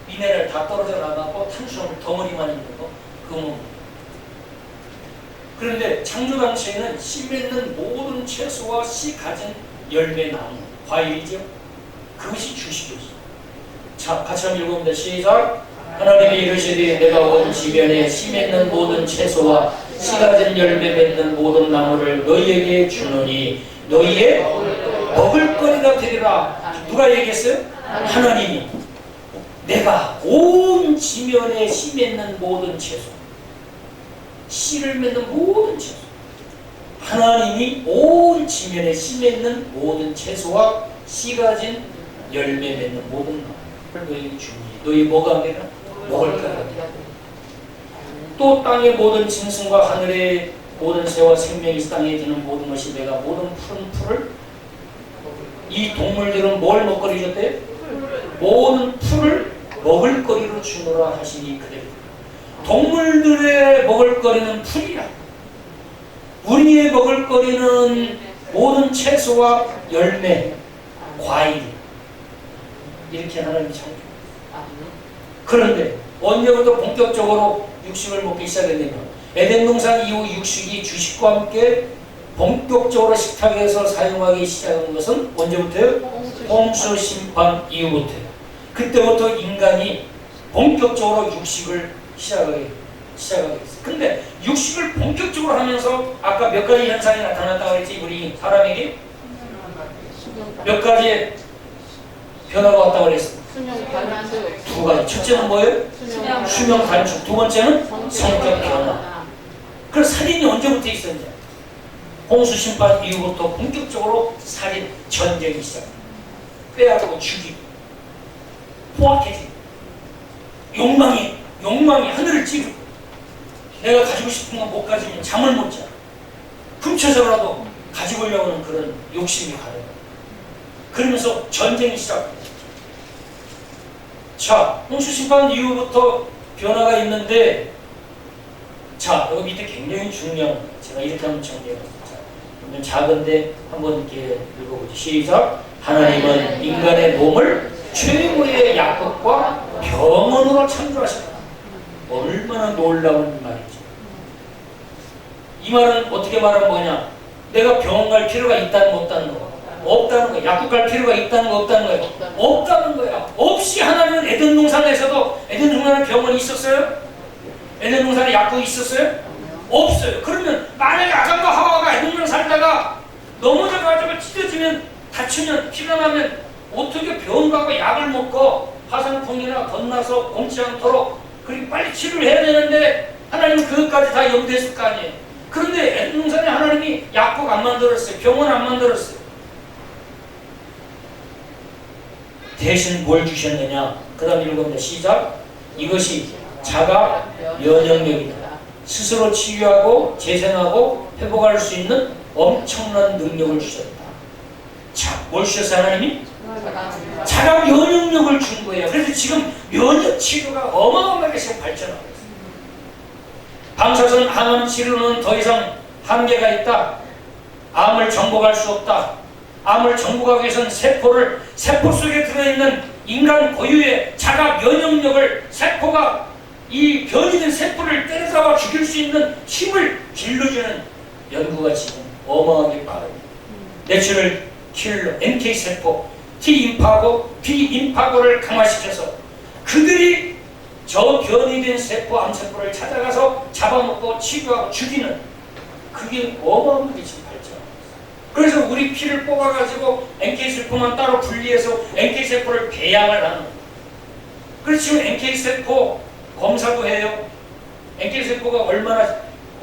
미네랄 다 떨어져 나가고 탄수화물 덩어리만 있는 거 그거 먹는. 그런데 창조 당시에는 씨 맺는 모든 채소와 씨 가진 열매 나무 과일이죠. 그것이 주식이었어. 자, 같이 한번 읽어봅니다. 시작. 하나님이 이르시되 내가 온 지면에 씨 맺는 모든 채소와 씨 가진 열매 맺는 모든 나무를 너희에게 주노니 너희의 먹을거리가 되리라. 누가 얘기했어요? 하나님이. 내가 온 지면에 씨 맺는 모든 채소, 씨를 맺는 모든 채소, 하나님이 온 지면에 씨 맺는 모든 채소와 씨 가진 열매 맺는 모든 나무를 너희에게 주니 너희 뭐가 되라? 먹을 거라. 또 땅의 모든 짐승과 하늘의 모든 새와 생명이 땅에 드는 모든 것이 내가 모든 푸른 풀을 이 동물들은 뭘 먹거리 줬대요? 모든 풀을 먹을거리로 주노라 하시니 그대로. 동물들의 먹을거리는 풀이야. 우리의 먹을거리는 모든 채소와 열매, 과일. 이렇게 하나님이 창조. 그런데 언제부터 본격적으로 육식을 먹기 시작했냐면 에덴 동산 이후 육식이 주식과 함께 본격적으로 식탁에서 사용하기 시작한 것은 언제부터요? 홍수 심판 이후부터요. 그때부터 인간이 본격적으로 육식을 시작하게 됐어요. 근데 육식을 본격적으로 하면서 아까 몇 가지 현상이 나타났다고 그랬지? 우리 사람에게 몇 가지 변화가 왔다고 그랬어. 두 가지. 첫째는 뭐예요? 수명 단축. 두 번째는 성격 변화. 그래서 살인이 언제부터 있었냐? 홍수 심판 이후부터 본격적으로 살인 전쟁이 시작합니다. 빼앗고 죽이고 포악해지고 욕망이 하늘을 찌르고 내가 가지고 싶은 건 못 가지면 잠을 못 자. 훔쳐서라도 가지고려고 하는 그런 욕심이 가요. 그러면서 전쟁이 시작합니다. 자, 홍수 심판 이후부터 변화가 있는데, 자, 여기 밑에 굉장히 중요한 거예요. 제가 이렇게 한번 정리해봤습니다. 작은데 한번 이렇게 읽어보죠. 시작. 하나님은 인간의 몸을 최고의 약국과 병원으로 창조하셨다. 얼마나 놀라운 말이죠. 이 말은 어떻게 말하면 뭐냐? 내가 병원 갈 필요가 있다는 거 없다는 거? 없다는 거야. 약국 갈 필요가 있다는 거 없다는 거야? 없다는 거야. 없이 하나님은 에덴 동산에서도 에덴 동산에 병원이 있었어요? 에덴 동산에 약국이 있었어요? 없어요. 그러면 만약에 아담과 하와가 에덴 동산 살다가 넘어져가지고 찢어지면 다치면 피가 나면 어떻게 병원 가고 약을 먹고 화상풍이나 건나서 곰지 않도록 그리고 빨리 치료를 해야 되는데 하나님은 그것까지 다 염두했을 거 아니에요. 그런데 에덴 동산에 하나님이 약국 안 만들었어요. 병원 안 만들었어요. 대신 뭘 주셨느냐? 그 다음 읽어봅니다. 시작. 이것이 자가 면역력이다. 스스로 치유하고 재생하고 회복할 수 있는 엄청난 능력을 주셨다. 자, 뭘 주셨어요 하나님이? 자가 면역력을 준 거예요. 그래서 지금 면역 치료가 어마어마하게 지금 발전하고 있어요. 방사선 항암 치료는 더 이상 한계가 있다. 암을 정복할 수 없다. 암을 정복하기 위해서는 세포 속에 들어있는 인간 고유의 자가 면역력을 세포가 이 변이 된 세포를 때려잡아 죽일 수 있는 힘을 길러주는 연구가 지금 어마어마하게 빠릅니다. 내추럴 킬러, NK세포, T임파고, B임파고를 강화시켜서 그들이 저 변이 된 세포, 암세포를 찾아가서 잡아먹고 치료하고 죽이는 그게 어마어마하게 지금 발전하고 있어요. 그래서 우리 피를 뽑아가지고 NK세포만 따로 분리해서 NK세포를 배양을 하는 거예요. 그래서 지금 NK세포 검사도 해요. NK세포가 얼마나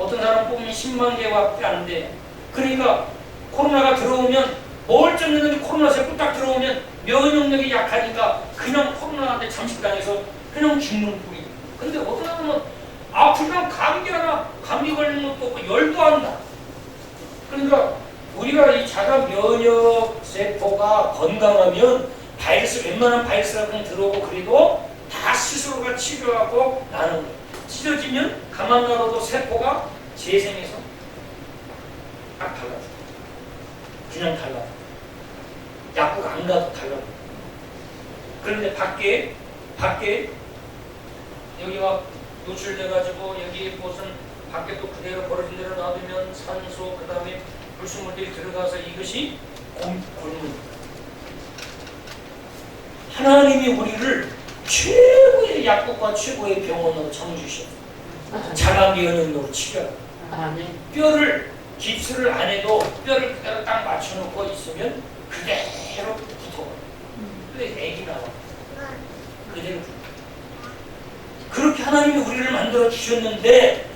어떤 사람 뽑으면 10만 개밖에 안 돼. 그러니까 코로나가 들어오면 멀쩡했는데 코로나 세포 딱 들어오면 면역력이 약하니까 그냥 코로나한테 잠식당해서 그냥 죽는 뿌리. 근데 어떤 사람은 아프면 감기 하나, 감기 걸리는 것도 없고 열도 안 나. 그러니까 우리가 이 자가 면역 세포가 건강하면 바이러스, 웬만한 바이러스가 그냥 들어오고 그래도 다 스스로가 치료하고 나는 거예요. 찢어지면 가만 놔둬도 세포가 재생해서 딱 달라져. 그냥 달라져. 약국 안 가도 달라져. 그런데 밖에 여기가 노출돼가지고 여기 무슨 밖에 또 그대로 버려진 대로 놔두면 산소 그 다음에 불순물들이 들어가서 이것이 골문. 하나님이 우리를 최고의 약국과 최고의 병원으로 정주셨어요. 자가 면역력으로 치료하고 뼈를 깁스를 안 해도 뼈를 그대로 딱 맞춰놓고 있으면 그대로 붙어. 뼈에 액이 나와. 그대로 붙어. 그렇게 하나님이 우리를 만들어 주셨는데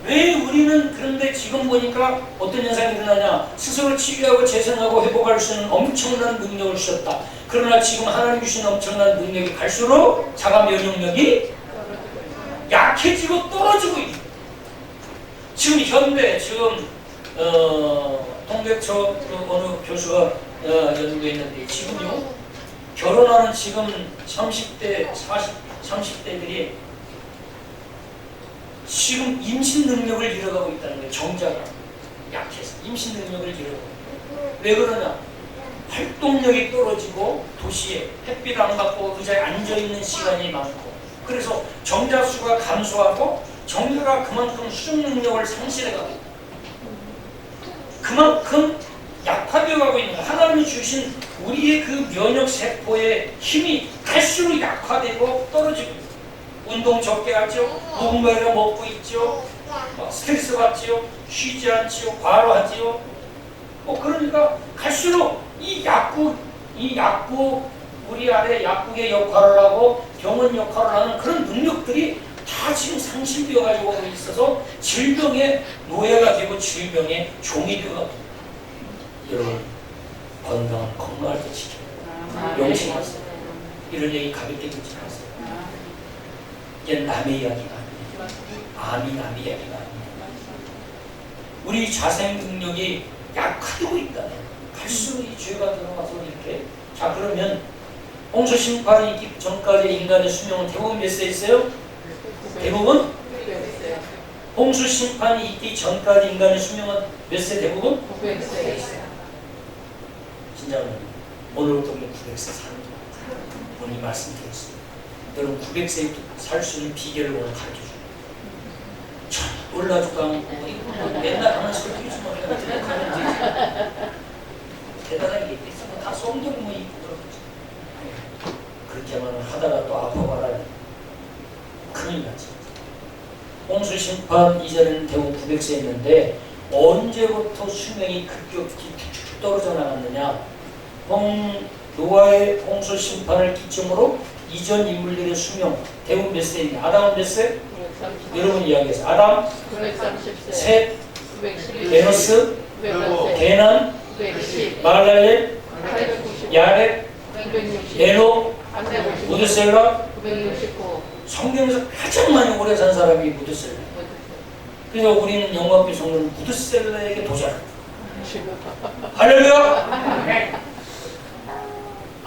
왜 우리는 그런데 지금 보니까 어떤 현상이 일어나냐. 스스로 치료하고 재생하고 회복할 수 있는 엄청난 능력을 주셨다. 그러나 지금 하나님 주신 엄청난 능력이 갈수록 자가 면역력이 약해지고 떨어지고 있다. 지금 현대 지금 통백초 어느 교수가 연구했는데 지금요 결혼하는 지금 30대 30대들이 지금 임신 능력을 잃어가고 있다는 거예요. 정자가 약해서 임신 능력을 잃어가고. 왜 그러냐? 활동력이 떨어지고 도시에 햇빛 안 받고 의자에 앉아있는 시간이 많고 그래서 정자 수가 감소하고 정자가 그만큼 수정 능력을 상실해가고 있다. 그만큼 약화되어가고 있는 거예요. 하나님이 주신 우리의 그 면역세포의 힘이 갈수록 약화되고 떨어지고 있어요. 운동 적게 하죠. 누군가가 먹고 있죠. 스트레스 받지요. 쉬지 않지요. 과로하지요. 그러니까 갈수록 이 약국 우리 안에 약국의 역할을 하고 병원 역할을 하는 그런 능력들이 다 지금 상실되어 가지고 있어서 질병의 노예가 되고 질병의 종이 되어가고 여러분 건강할 때 지켜요. 명심하세요. 이런 얘기 가볍게 듣지 마세요. 이게 남의 이야기가 아니에요. 암이 남의 이야기가 아니에요. 우리 자생 능력이 약화되고 있다네. 갈수록 이 죄가 들어가서 이렇게. 자 그러면 홍수 심판이 있기 전까지 인간의 수명은 대부분 몇 세 있어요? 대부분? 홍수 심판이 있기 전까지 인간의 수명은 몇 세 대부분? 900세 있어요. 진짜로는 오늘부터 우리 900세 사는 거예요. 오늘 말씀드렸습니다. 여러분 900세 살 수 있는 비결을 오늘 가르쳐줘요. 참 놀라지도 않고 맨날 하는 소리 듣지 못하는 대단하게 얘기했어. 다 성경 뭐 있고 그러겠지. 그렇게만 하다가 또 아파봐라. 큰일 나지. 홍수 심판 이전에는 대부분 900세였는데 언제부터 수명이 급격히 떨어져 나갔느냐. 노아의 홍수 심판을 기점으로 이전 인물들의 수명 대부분 몇 세입니까? 아담은 몇 세? 여러분 이야기했어요. 아담, 930세, 셋, 911세, 에노스, 900세, 게난, 910, 마랄렐, 890, 야렛, 960, 에노, 350, 무드셀라. 969. 성경에서 가장 많이 오래 산 사람이 무드셀라. 그래서 우리는 영광의 성도는 무드셀라에게 도전합니다. 할렐루야!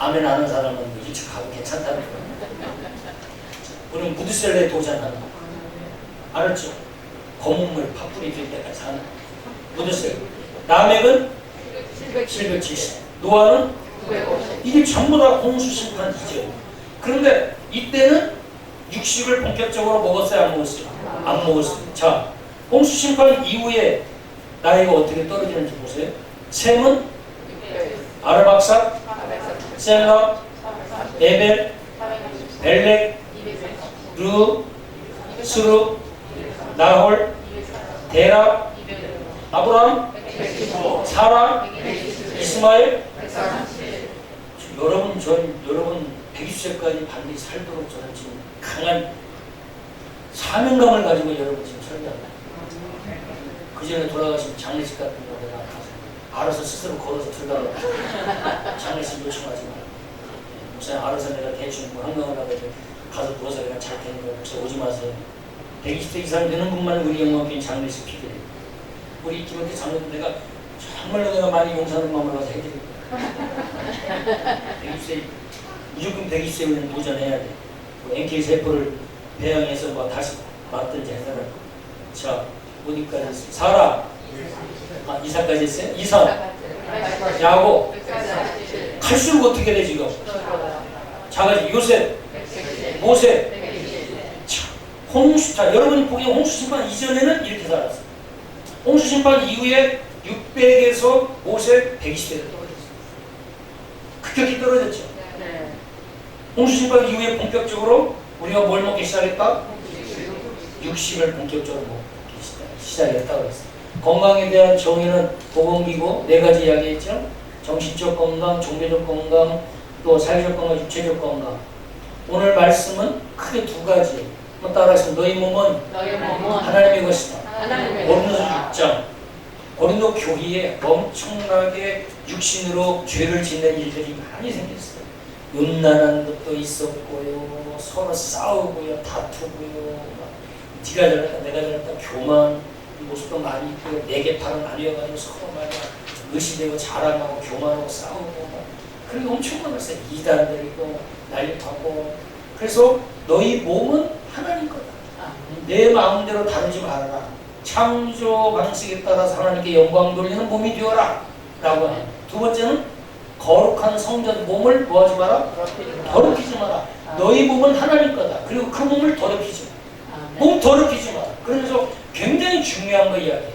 아멘 하는 사람은 일찍 가도 괜찮다는 거예요. 우리는 무드셀라에 도전하는 거예요. 알았죠? 거북물 파뿌리 될 때까지 사는 무드셀라. 라멕은 770. 노아는 950. 이게 전부 다 홍수 심판 이전. 그런데 이때는 육식을 본격적으로 먹었어요? 안 먹었어요? 안 먹었어요. 자, 홍수 심판 이후에 나이가 어떻게 떨어지는지 보세요. 셈은 아르박삭, 셀라, 에벨, 벨렉, 르, 스루, 나홀, 데라, 아브람, 사라, 이스마엘. 여러분 120세까지 반드시 살도록 저는 지금 강한 사명감을 가지고 여러분 지금 설교합니다. 전에 돌아가신 장례식 같은 거 내가 알아서 스스로 걸어서 들어가고 장례식 요청하지 마. 목사님 알아서 내가 대충 뭐 한강을 해서 가서 누워서 내가 잘 되는 거 목사 오지 마세요. 120세 이상 되는 분만 우리 영광교회 장례식 피드래. 우리 김원태 장로도 내가 정말로 내가 많이 용서하는 마음을 가서 해드릴 거야. 120세 무조건 120세면 도전해야 돼. 뭐 NK 세포를 배양해서 뭐 다시 맞든지 해서는 자 어디까지 했어요? 사라 이사까지 했어요? 이사 야고 갈수록 어떻게 돼 지금? 자가지 요셉 모세 홍수 자 여러분이 보기엔 홍수 심판 이전에는 이렇게 살았어요. 홍수 심판 이후에 600에서 모세 120대로 떨어졌어요. 급격히 떨어졌죠. 홍수 심판 이후에 본격적으로 우리가 뭘 먹기 시작했다? 육식을 본격적으로 먹기 시작했다고 했어요. 건강에 대한 정의는 보건기구 4가지 이야기했죠. 정신적 건강, 종교적 건강, 또 사회적 건강, 육체적 건강. 오늘 말씀은 크게 2가지. 한번 따라해서 너희 몸은 하나님의 것이다. 고린도서 6장. 고린도 교회에 엄청나게 육신으로 죄를 짓는 일들이 많이 생겼어요. 음란한 것도 있었고요, 서로 싸우고요, 다투고요, 네가 잘났다 내가 잘났다 교만 모습도 많이 있고요, 내게 팔은 나뉘어가지고 서로 막 의시되고 자랑하고 교만하고 싸우고 그리고 엄청 많았어요. 이단들이고 난립하고. 그래서 너희 몸은 하나님 거다. 내 마음대로 다루지 말아라. 창조 방식에 따라서 하나님께 영광 돌리는 몸이 되어라 라고 해요. 2번째는 거룩한 성전 몸을 뭐하지 마라? 더럽히지 마라. 너희 몸은 하나님 거다. 그리고 그 몸을 더럽히지 마. 몸 더럽히지 마라. 그러면서 굉장히 중요한 거 이야기해요.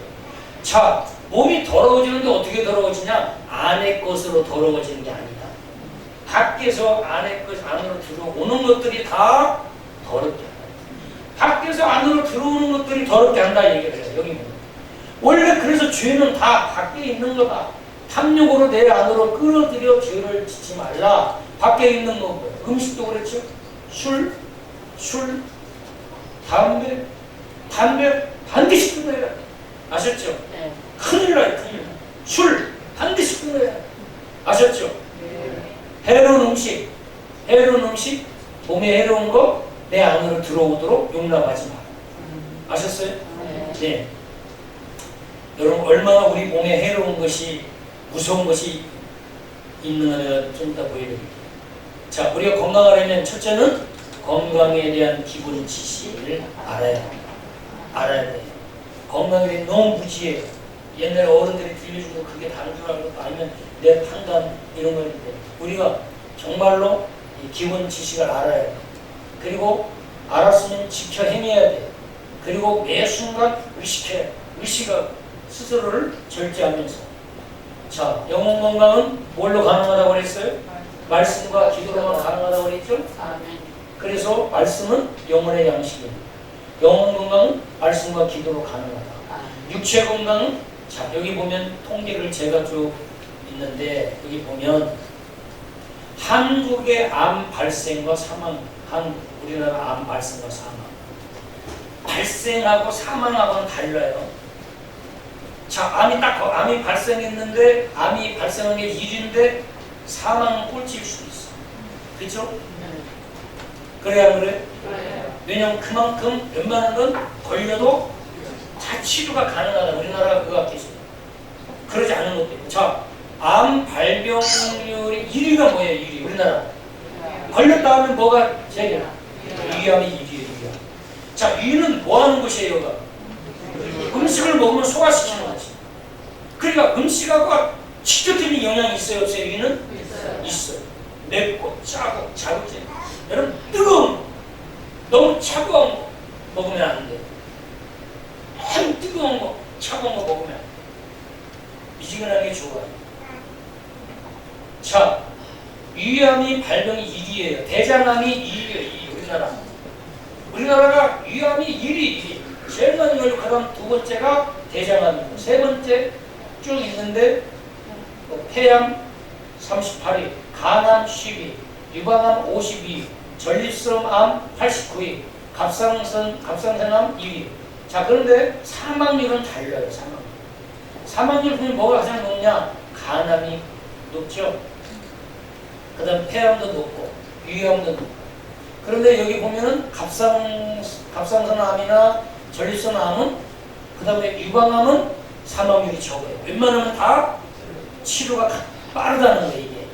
자, 몸이 더러워지는데 어떻게 더러워지냐? 안의 것으로 더러워지는 게 아니다. 밖에서 안의 것 안으로 들어오는 것들이 다 더럽게 한다. 밖에서 안으로 들어오는 것들이 더럽게 한다 얘기를 해요. 여기 보면. 원래 그래서 죄는 다 밖에 있는 거다. 탐욕으로 내 안으로 끌어들여 죄를 짓지 말라. 밖에 있는 거고요. 음식도 그렇죠. 술, 담배 반드시 끊어야 돼. 아셨죠? 네. 큰일 나요, 큰일 나. 술 반드시 끊어야 돼. 아셨죠? 해로운 음식, 몸에 해로운 거 내 안으로 들어오도록 용납하지 마. 아셨어요? 네. 여러분 얼마나 우리 몸에 해로운 것이 무서운 것이 있는가 좀 이따 보여드릴게요. 자, 우리가 건강하려면 첫째는 건강에 대한 기본 지식을 알아야 돼요. 건강에 대해 너무 무지해요. 옛날에 어른들이 들려준 거 그게 다른 줄 알고 아니면 내 판단 이런 거였는데 우리가 정말로 이 기본 지식을 알아야 돼요. 그리고 알았으면 지켜 행해야 돼요. 그리고 매 순간 의식을 스스로를 절제하면서 자, 영혼 건강은 뭘로 가능하다고 그랬어요? 말씀과 기도로만 가능하다고 그랬죠? 그래서 말씀은 영혼의 양식입니다. 영혼 건강은 말씀과 기도로 가능하다. 육체 건강은 자, 여기 보면 통계를 제가 쭉 있는데 여기 보면 한국의 암 발생과 사망, 우리나라 암 발생과 사망. 발생하고 사망하고는 달라요. 자, 암이 발생했는데 암이 발생한 게 1인데 사망은 꼴찌일 수도 있어. 그렇죠? 그래야 안 그래? 왜냐면 그만큼 웬만한 건 걸려도 다 치료가 가능하다. 우리나라가 그거 같겠어요. 그러지 않은 것도 있고. 자, 암 발병률이 1위가 뭐예요? 1위. 우리나라. 걸렸다 하면 뭐가 제일이야? 위암이 1위예요. 자, 위는 뭐 하는 곳이에요? 여기가? 음식을 먹으면 소화시키는 거지. 그러니까 음식하고 직접적인 영향이 있어요? 없어요? 위는? 있어요. 맵고 짜고 자극제. 여러분 뜨거운 거, 너무 차가운 거 먹으면 안 돼. 너무 뜨거운 거, 차가운 거 먹으면 안 돼. 미지근하게 좋아요. 자, 위암이 발병이 1위예요. 대장암이 2위예요. 우리나라가 위암이 1위. 제일 많이 걸리고 그다음 2번째가 대장암이고 3번째 쭉 있는데 폐암 38위, 간암 10위, 유방암 52위, 전립선암 89위, 갑상선암 2위. 자, 그런데 사망률은 달라요. 사망률. 사망률 보면 뭐가 가장 높냐? 간암이 높죠. 그 다음 폐암도 높고 위암도 높고. 그런데 여기 보면은 갑상선암이나 전립선암은, 그 다음에 유방암은 사망률이 적어요. 웬만하면 다 치료가 빠르다는 거예요.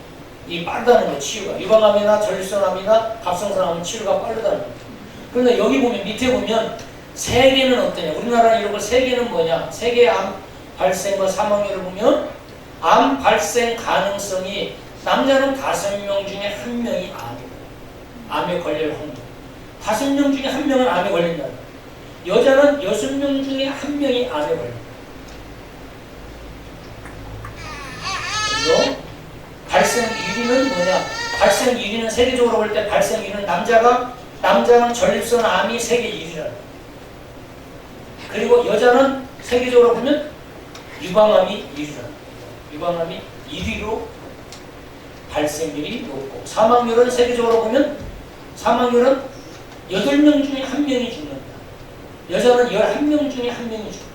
이게 빠르다는 거예요. 치유가. 유방암이나 전립선암이나 갑상선암은 치료가 빠르다는 거예요. 그런데 여기 보면, 밑에 보면 세계는 어떠냐? 우리나라 이런 거 세계는 뭐냐? 세계 암 발생과 사망률을 보면 암 발생 가능성이, 남자는 5명 중에 1명이 암에 걸릴 확률. 5명 중에 1명은 암에 걸린다. 여자는 6명 중에 1명이 암에 걸린다. 그리고 발생 1위는 뭐냐? 발생 1위는 세계적으로 볼 때 발생 1위는 남자는 전립선 암이 세계 1위라는. 그리고 여자는 세계적으로 보면 유방암이 1위라는. 유방암이 1위로 발생률이 높고, 사망률은 세계적으로 보면 사망률은 8명 중에 1명이 죽는다. 여자는 11명 중에 1명이 죽는다.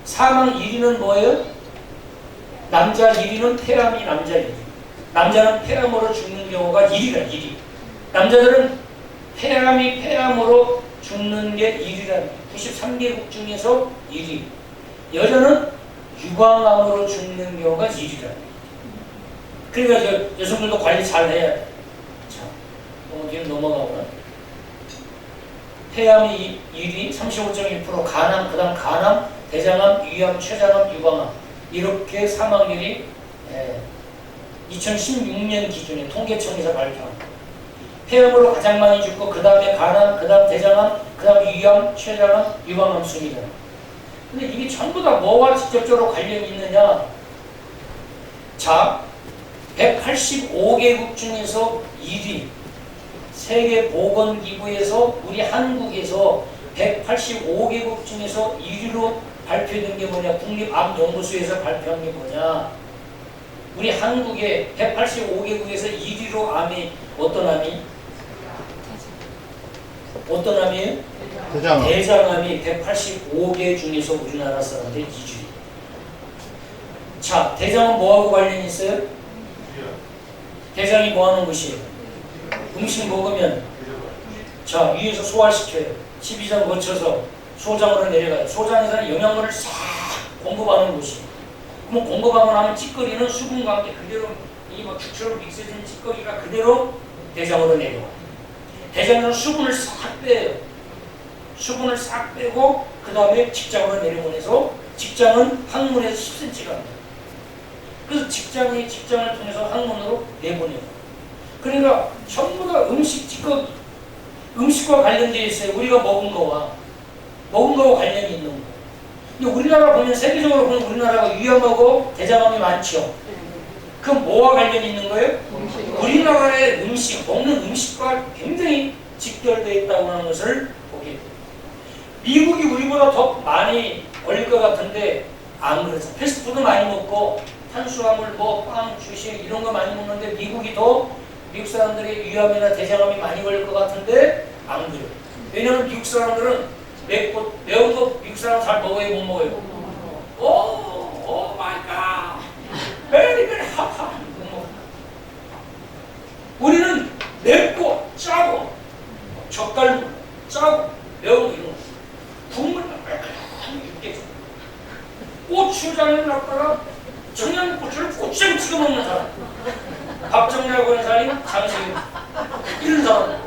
사망 1위는 뭐예요? 남자 1위는 폐암이 남자 1위. 남자는 폐암으로 죽는 경우가 1위라. 1위. 남자들은 폐암으로 죽는 게 1위라는, 93개국 중에서 1위. 여자는 유방암으로 죽는 경우가 1위라는. 그러니까 여성들도 관리 잘 해야 돼. 자, 너무 뒤로 넘어가고요. 폐암이 1위, 35.1%, 간암, 그 다음 간암, 대장암, 위암, 췌장암, 유방암. 이렇게 사망률이 2016년 기준에 통계청에서 발표한. 폐암으로 가장 많이 죽고, 그 다음에 간암, 그 다음 대장암, 그 다음 위암, 췌장암, 유방암 순이다. 근데 이게 전부 다 뭐와 직접적으로 관련이 있느냐? 자, 185개국 중에서 1위, 세계보건기구에서 우리 한국에서 185개국 중에서 1위로 발표된 게 뭐냐? 국립암연구소에서 발표한 게 뭐냐? 우리 한국의 185개국에서 1위로 암이, 어떤 암이? 어떤 암이에요? 대장암이 185개 중에서 우리나라 사람들 2위. 자, 대장은 뭐하고 관련이 있어요? 대장이 뭐하는 것이에요? 음식 먹으면, 자, 위에서 소화시켜요. 12장 거쳐서 소장으로 내려가요. 소장에서는 영양분을 싹 공급하는 곳이에요. 그럼 공급하고 나면 찌꺼기는 수분과 함께 그대로, 이 막 죽처럼 믹스해진 찌꺼기가 그대로 대장으로 내려와요. 대장에서는 수분을 싹 빼요. 수분을 싹 빼고, 그 다음에 직장으로 내려보내서, 직장은 항문에서 10cm가 합니다. 그래서 직장을 통해서 항문으로 내보내요. 그러니까 전부 다 음식과 관련되어 있어요. 우리가 먹은 거와 관련이 있는 거예요. 근데 우리나라 보면, 세계적으로 보면 우리나라가 위암하고 대장암이 많죠. 그럼 뭐와 관련이 있는 거예요? 우리나라의 음식, 먹는 음식과 굉장히 직결되어 있다고 하는 것을 보게 돼요. 미국이 우리보다 더 많이 걸릴 것 같은데 안 그렇죠. 패스트푸드 많이 먹고 탄수화물, 빵, 주식 이런 거 많이 먹는데 미국 사람들이 위암이나 대장암이 많이 걸릴 것 같은데 안 그래요. 왜냐하면 미국 사람들은 매운 거 미국 사람 잘 먹어요, 못 먹어요? 오 마이 갓, very very hot. 우리는 맵고 짜고 젓갈 짜고 매운 거 이런 거, 국물 이렇게 고추장을 갖다가 청양고추를 고추장 찍어 먹는 사람, 밥정이라고 하는 사람이 장식이 이런 사람.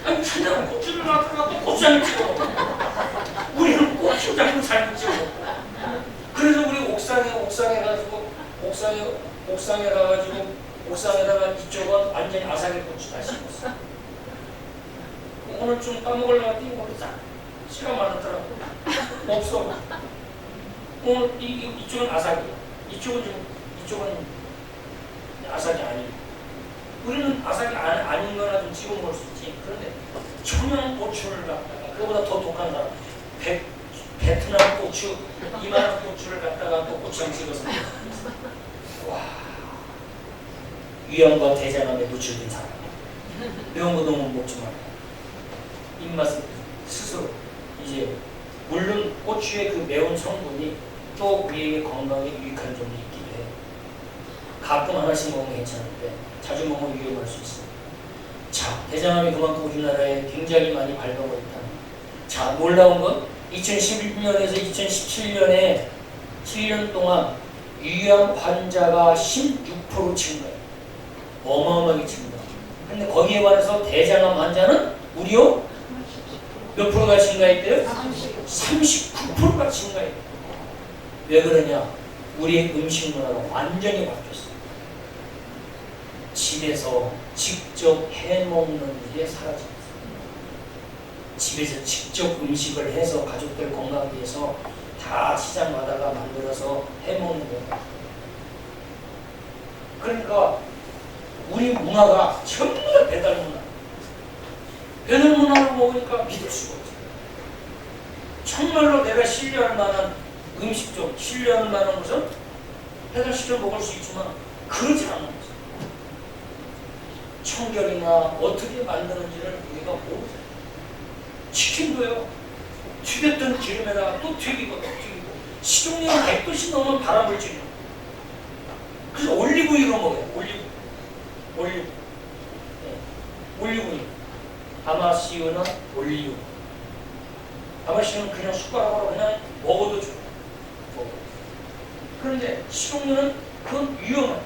아니 청양고추를 갖다가 또 고추장을 찍어 먹어. 우리는 고추장을 잘 찍어 먹고. 그래서 우리 옥상에 가가지고 옥상에다가 이쪽은 완전히 아삭이 고추 다 심었어. 오늘 좀 까먹으려고 했더니 오늘 딱 시간 많았더라고. 없어. 오늘 이쪽은 아삭이야. 이쪽은 아삭이 아니야. 우리는 아삭이 아닌 거나 좀 찍어 먹을 수 있지. 그런데 청양고추를 갖다가, 그거보다 더 독한 사람, 베트남 고추, 이만한 고추를 갖다가 또 고추장 찍어서 와, 위암과 대장암에 노출된 사람. 매운 거 너무 먹지 말고 입맛을 스스로 이제 물론 고추의 그 매운 성분이 또 우리에게 건강에 유익한 점도 있기도 해요. 가끔 하나씩 먹으면 괜찮은데 자주 먹으면 위험할 수 있습니다. 자, 대장암이 그만큼 우리나라에 굉장히 많이 발병을 했다. 자, 놀라운 건 2016년에서 2017년에 7년 동안 유암 환자가 16% 증가해요. 어마어마하게 증가. 근데 거기에 반해서 대장암 환자는 무려 몇 프로가 증가했대요? 39%가 증가했대요. 왜 그러냐? 우리의 음식 문화가 완전히 바뀌었어요. 집에서 직접 해먹는 일이 사라졌어요. 집에서 직접 음식을 해서 가족들 건강 위해서 다 시장 가다가 만들어서 해먹는 거예요. 그러니까 우리 문화가 전부 다 배달 문화. 배달 문화를 먹으니까 믿을 수가 없어요. 정말로 내가 신뢰할 만한 음식점, 신뢰할 만한 것은 배달시켜 먹을 수 있지만 그러지 않은 거죠. 청결이나 어떻게 만드는지를 우리가 모르죠. 치킨도요. 튀겼던 기름에다가 또 튀기고 또 튀기고 식용유가 100도씩 넘으면 발암물질이에요. 그래서 올리브유로 먹어요. 올리브. 네. 올리브유. 다마시유는 올리브. 다마시유는 그냥 숟가락으로 그냥 먹어도 좋아요. 그런데 식용유는 그건 위험해요.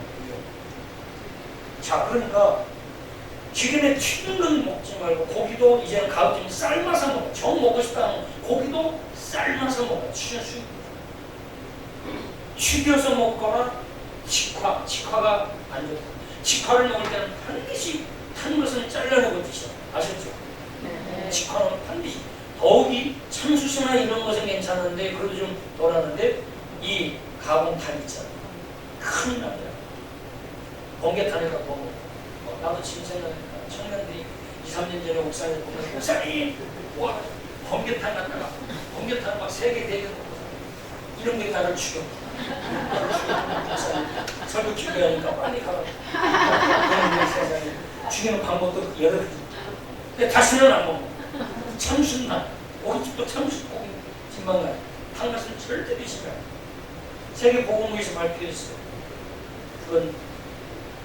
자, 그러니까 기름에 튀긴 건 먹지 말고 고기도 이제는 가급적 삶아서 먹어요. 정 먹고 싶다면 고기도 삶아서 먹어요. 튀겨서 먹거나 직화가 안 좋다. 직화를 먹을 때는 반드시 탄 것은 잘라내고 드셔. 아셨죠? 네. 직화는 반드시. 더욱이 참수시나 이런 것은 괜찮은데 그래도 좀 덜하는데 이 가공탄 있잖아. 큰일 납니다. 번개탄에다 먹어. 나도 지금 생각하니까 청년들이 2-3년 전에 옥상에 보면 옥상이 와 번개탄 갖다가 번개탄 막 3개 4개 이런 게 나를 죽여. 설교 죽여야니까 빨리 가라. 세상에 죽이는 방법도 여러 가지. 근데 다시는 안 먹어. 참순나 고깃집도 참순고기 진방가 탄것은 절대 드시지 않아요. 세계 보건부에서 발표했어요. 그건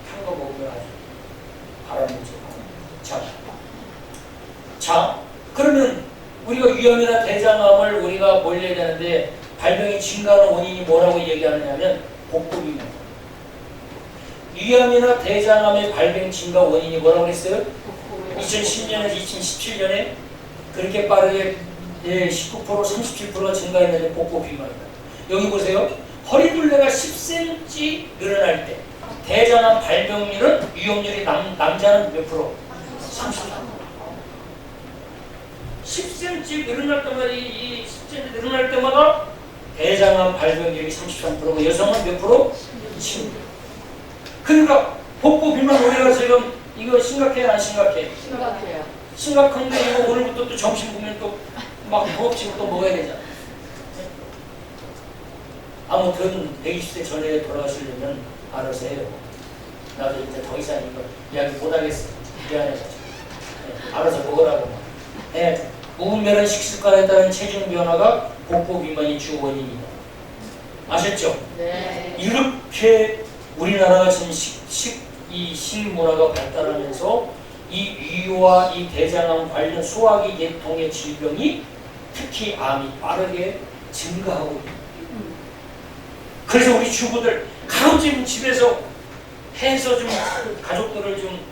탄 거 먹으면 아주 발암물질. 자, 그러면 우리가 위암이나 대장암을 우리가 몰려야 되는데 발병이 증가하는 원인이 뭐라고 얘기하느냐면 복부비만. 위암이나 대장암의 발병 증가 원인이 뭐라고 그랬어요? 2010년에서 2017년에 그렇게 빠르게 19% 37%가 증가했는데 복부비만이다. 여기 보세요. 허리둘레가 10cm 늘어날 때 대장암 발병률은 위험률이 남자는 몇 프로? 33%. 10cm 늘어날 때마다 이 10cm 늘어날 때마다 대장암 발병률이 33%고 여성은 몇 프로? 10%. 그러니까 복부 비만 우리가 지금 이거 심각해 안 심각해? 심각해요. 심각한데 이거 오늘부터 또 점심 보면 또 막 허겁지겁 또 먹어야 되잖아. 아무튼 120세 전에 돌아가시려면 알아서 해요. 나도 이제 더 이상 이거 이야기 못하겠어. 미안해가지고. 네, 알아서 먹으라고 해야지. 무분별한 식습관에 따른 체중 변화가 복부 비만이 주 원인이다. 아셨죠? 네. 이렇게 우리나라가 지금 이 식문화가 발달하면서 이 위와 이 대장암 관련 소화기 계통의 질병이 특히 암이 빠르게 증가하고 있다. 그래서 우리 주부들 가급적 집에서 해서 좀 가족들을 좀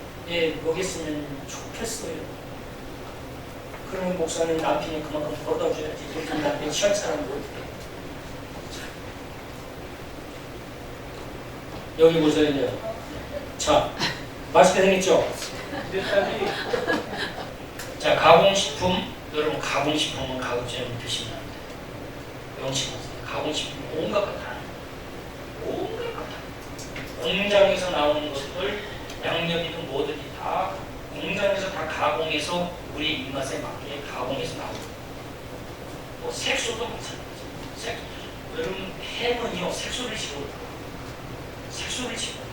먹였으면 좋겠어요. 그러면 목사님 남편이 그만큼 벌어다 줘야지. 그렇게 남편이 시원찮은 거 어떻게. 여기 보세요. 자, 맛있게 생겼죠? 자, 가공식품. 여러분 가공식품은 가급적 드시면 안 돼요. 명치 마세요. 가공식품 온갖 것 다. 온갖 것 다. 공장에서 나오는 것들 양념이든 뭐든지 다 공장에서 다 가공해서 우리 입맛에 맞게 가공해서 나오고. 뭐 색소도 마찬가지. 여러분 햄은요 색소를 집어넣어요. 색소를 집어넣어요.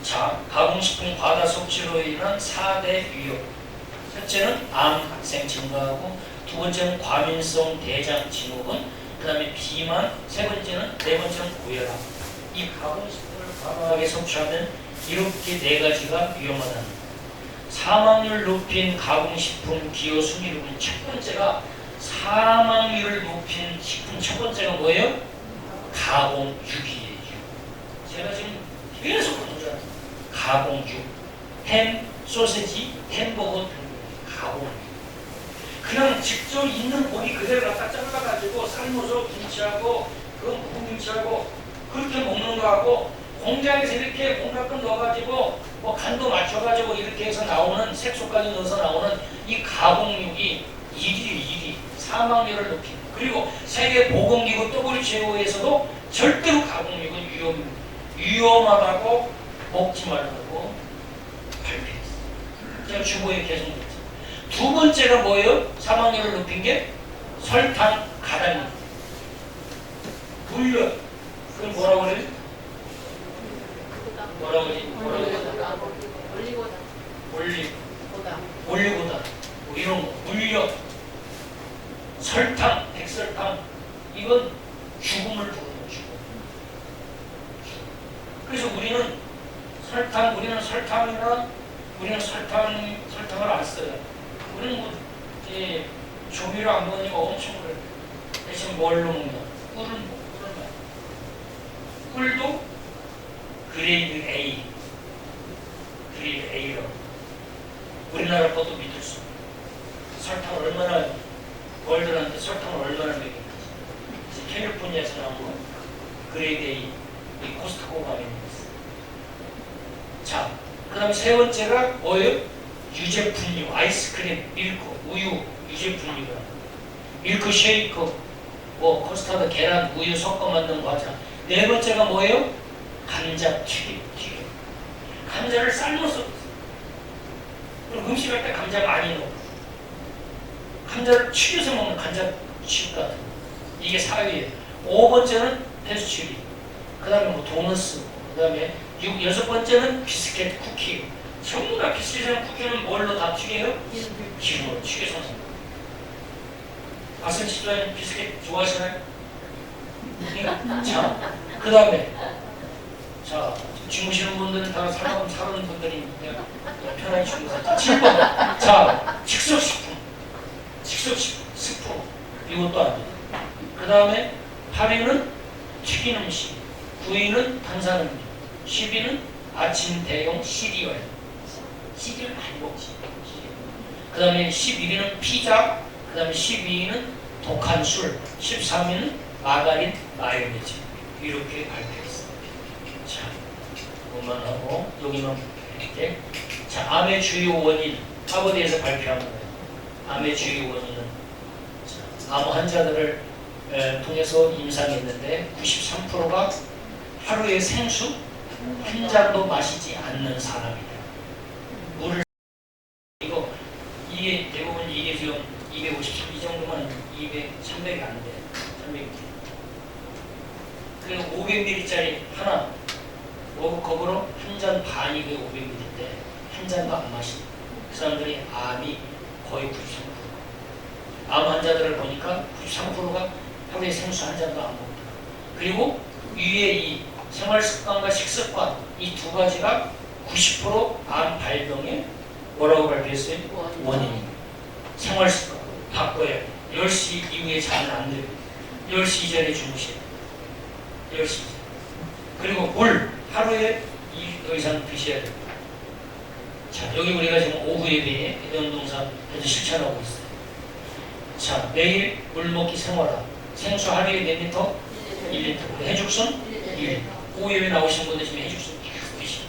자, 가공식품 과다 섭취로 인한 4대 위험. 첫째는 암 발생 증가하고 두 번째는 과민성 대장 증후군, 그 다음에 비만, 네 번째는 고혈압. 이 가공식품을 과도하게 섭취하면 이렇게 네 가지가 위험하다. 사망률 높인 가공식품 기여 순위로는 첫 번째가 사망률을 높인 식품 첫 번째가 뭐예요? 가공육이에요. 제가 지금 계속 그러잖아요. 가공육, 햄, 소세지, 햄버거 등 가공육. 그냥 직접 있는 고기 그대로 갖다 잘라가지고 삶아서 김치하고 그 묵은김치하고 그렇게 먹는 거하고 공장에서 이렇게 뭔가 끔 넣어가지고 뭐 간도 맞춰가지고 이렇게 해서 나오는 색소까지 넣어서 나오는 이 가공육이 1위 사망률을 높이는. 그리고 세계보건기구 WHO에서도 절대로 가공육은 위험하다고 먹지 말라고 발표했어요. 제가 주보에 계속 넣었죠. 두 번째가 뭐예요? 사망률을 높인 게 설탕, 가당류, 물엿. 그걸 뭐라고 그래요? 뭐라고 그러지? 올리고당, 뭐 이런 거, 물엿, 설탕, 백설탕, 이건 죽음을 부르는 죽음. 그래서 우리는 설탕을 안 써요. 우리는 뭐 조미료 안 먹으니까 엄청 그래. 대신 뭘로 먹냐? 꿀은 꿀도 그레이드 A라고. 우리나라 것도 믿을 수 없어요. 설탕을 얼마나, 월드한테 설탕을 얼마나 먹이는지. 캘리포니아에서 나온 거, 그레이드 A, 이 코스트코 가면 있어요. 자, 그 다음에 세 번째가 뭐예요? 유제품류, 아이스크림, 밀크, 우유, 유제품류가. 밀크 쉐이크, 뭐 커스터드, 계란, 우유 섞어 만든 과자. 네 번째가 뭐예요? 감자 튀김. 감자를 삶아서. 그럼 음식할 때 감자 많이 넣어. 감자를 튀겨서 먹는 감자칩 같은 거. 이게 4위예요. 5번째는 페스츄리. 그 다음에 뭐 도너스. 그 다음에 6번째는 비스켓 쿠키. 전부 다 비스켓이랑 쿠키는 뭘로 다 튀겨요? 기름으로 튀겨서 먹는. 아슬 집사님 비스켓 좋아하시나요? 자, 그 다음에 자, 주무시는 분들은 다 사는 분들이 그냥 편하게 주무세요. 7번. 자, 식소식품, 스프. 이것도 안 돼요. 그 다음에 8위는 튀긴 음식, 9위는 탄산음료, 10위는 아침 대용 시리얼. 시리얼 많이 먹지. 그 다음에 11위는 피자, 그 다음에 12위는 독한 술, 13위는 마가린, 마요네즈. 이렇게 발표했습니다. 자, 그것만 하고 여기만 이렇게. 자, 암의 주요 원인, 하버드에서 발표한 거예요. 암의 주요 원인은 암 환자들을 통해서 임상했는데 93%가 하루에 생수 한 잔도 마시지 않는 사람이다. 물을 이게 대부분 이게 지금 253 이 정도면 300이 안 돼. 300. 그리고 500ml짜리 하나 워크컵으로 한 잔 반이 그게 500ml인데 한 잔도 안 마시는 그 사람들이 암이 거의 93%. 암 환자들을 보니까 93%가 하루에 생수 한 잔도 안 먹는다. 그리고 위에 이 생활습관과 식습관 이 두 가지가 90%암 발병의 뭐라고 발표했어요? 원인입니다. 생활습관 바꿔야 돼. 10시 이후에 자면 안 돼요. 10시 이전에 주무셔야 돼요. 10시 이전. 그리고 물 하루에 2더 이상 드셔야 돼요. 자, 여기 우리가 지금 오후에 대해 해동동사 해서 실천하고 있어요. 자, 매일 물 먹기 생활화. 생수 하루에 몇 리터? 1리터. 해죽순? 1리터. 오후에 나오신 분들 지금 해죽순 계속 드시고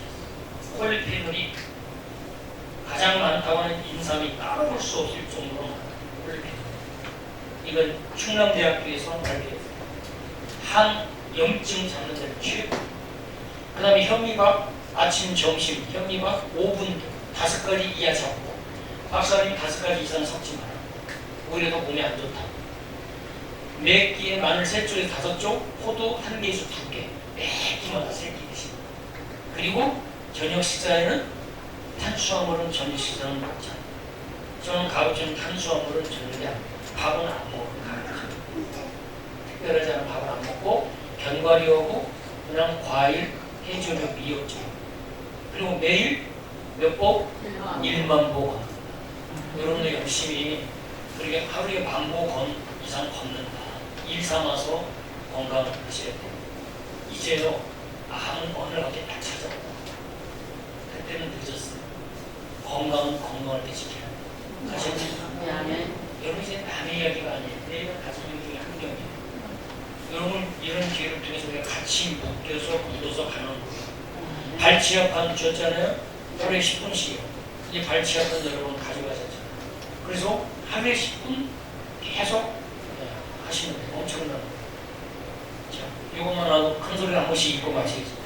콜리페놀이 가장 많다고 하는 인삼이 따로 볼 수 없을 정도로 콜리페놀. 이건 충남대학교에서 발표했어요. 항염증 잡는 데 최고. 그 다음에 현미밥 아침, 점심 현미밥 5분 5가지 이하 잡고 박사님 5가지 이상 섞지 마라. 오히려 더 몸에 안 좋다. 맵기에 마늘 3쪽에 5쪽, 호두 1개에서 2개, 매끼마다 3개 드시고. 그리고 저녁 식사에는 탄수화물은 저녁 식사는 먹지 않아요. 저는 탄수화물은 저녁에 안 먹어요. 밥은 안 먹는 가르쳐. 특별하지 않은 밥을 안 먹고 견과류하고 그냥 과일, 해조류, 미역주. 그리고 매일 몇 보? 1만 보 걷는다. 여러분들 열심히 그렇게 하루에 10,000보 이상 걷는다. 일 삼아서 건강을 하셔야 돼요. 이제요, 오늘 어디 딱 찾아온다. 그때는 늦었어요. 건강은 건강할 때 지켜야 돼요. 아시겠죠? 여러분 이제 남의 이야기가 아니에요. 내가 가진 중에 환경이에요. 여러분 이런 기회를 통해서 우리가 같이 묶여서 묻어서 가는 거예요. 발치약판 줬잖아요. 하루에 10분씩이요. 이 발치약판 여러분 가져가셨잖아요. 그래서 하루에 10분 계속 하시면 돼요. 엄청난 거예요. 자, 이것만 하고 큰 소리를 한 번씩 읽고 마시겠습니다.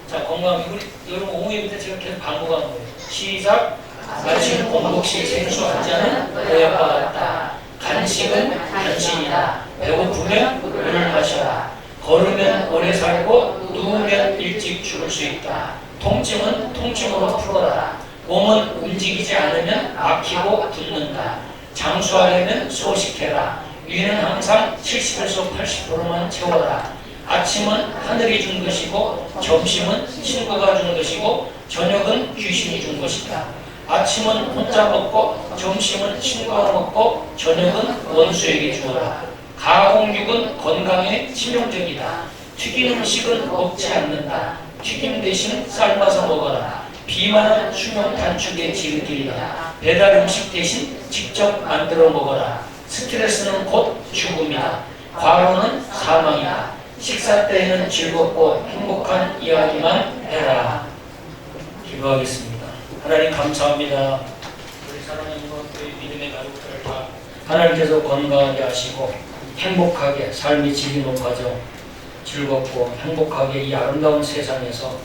자, 건강, 여러분 오후에부터 제가 계속 반복하는 거예요. 시작! 마침 공복시 생수 한 잔은 보약과 같다. 간식은 간식이다. 배고프면 물을 마셔라. 걸으면 오래 살고 누우면 일찍 죽을 수 있다. 통증은 통증으로 풀어라. 몸은 움직이지 않으면 막히고 붓는다. 장수하려면 소식해라. 위는 항상 70에서 80%만 채워라. 아침은 하늘이 준 것이고 점심은 친구가 준 것이고 저녁은 귀신이 준 것이다. 아침은 혼자 먹고 점심은 친구가 먹고 저녁은 원수에게 주어라. 가공육은 건강에 치명적이다. 튀긴 음식은 먹지 않는다. 튀김 대신 삶아서 먹어라. 비만은 수명 단축의 지름길이다. 배달 음식 대신 직접 만들어 먹어라. 스트레스는 곧 죽음이다. 과로는 사망이다. 식사 때에는 즐겁고 행복한 이야기만 해라. 기도하겠습니다. 하나님 감사합니다. 우리 사랑하는 우리 믿음의 가족들을 다 하나님께서 건강하게 하시고 행복하게 삶이 지리는 과정 즐겁고 행복하게 이 아름다운 세상에서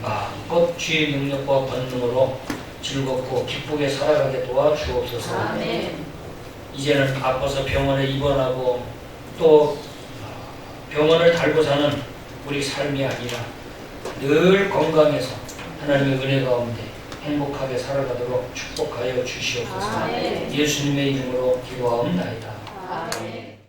마음껏 주의 능력과 권능으로 즐겁고 기쁘게 살아가게 도와주옵소서. 아멘. 이제는 아파서 병원에 입원하고 또 병원을 달고 사는 우리 삶이 아니라 늘 건강해서 하나님의 은혜 가운데 행복하게 살아가도록 축복하여 주시옵소서. 아멘. 예수님의 이름으로 기도하옵나이다. 아멘.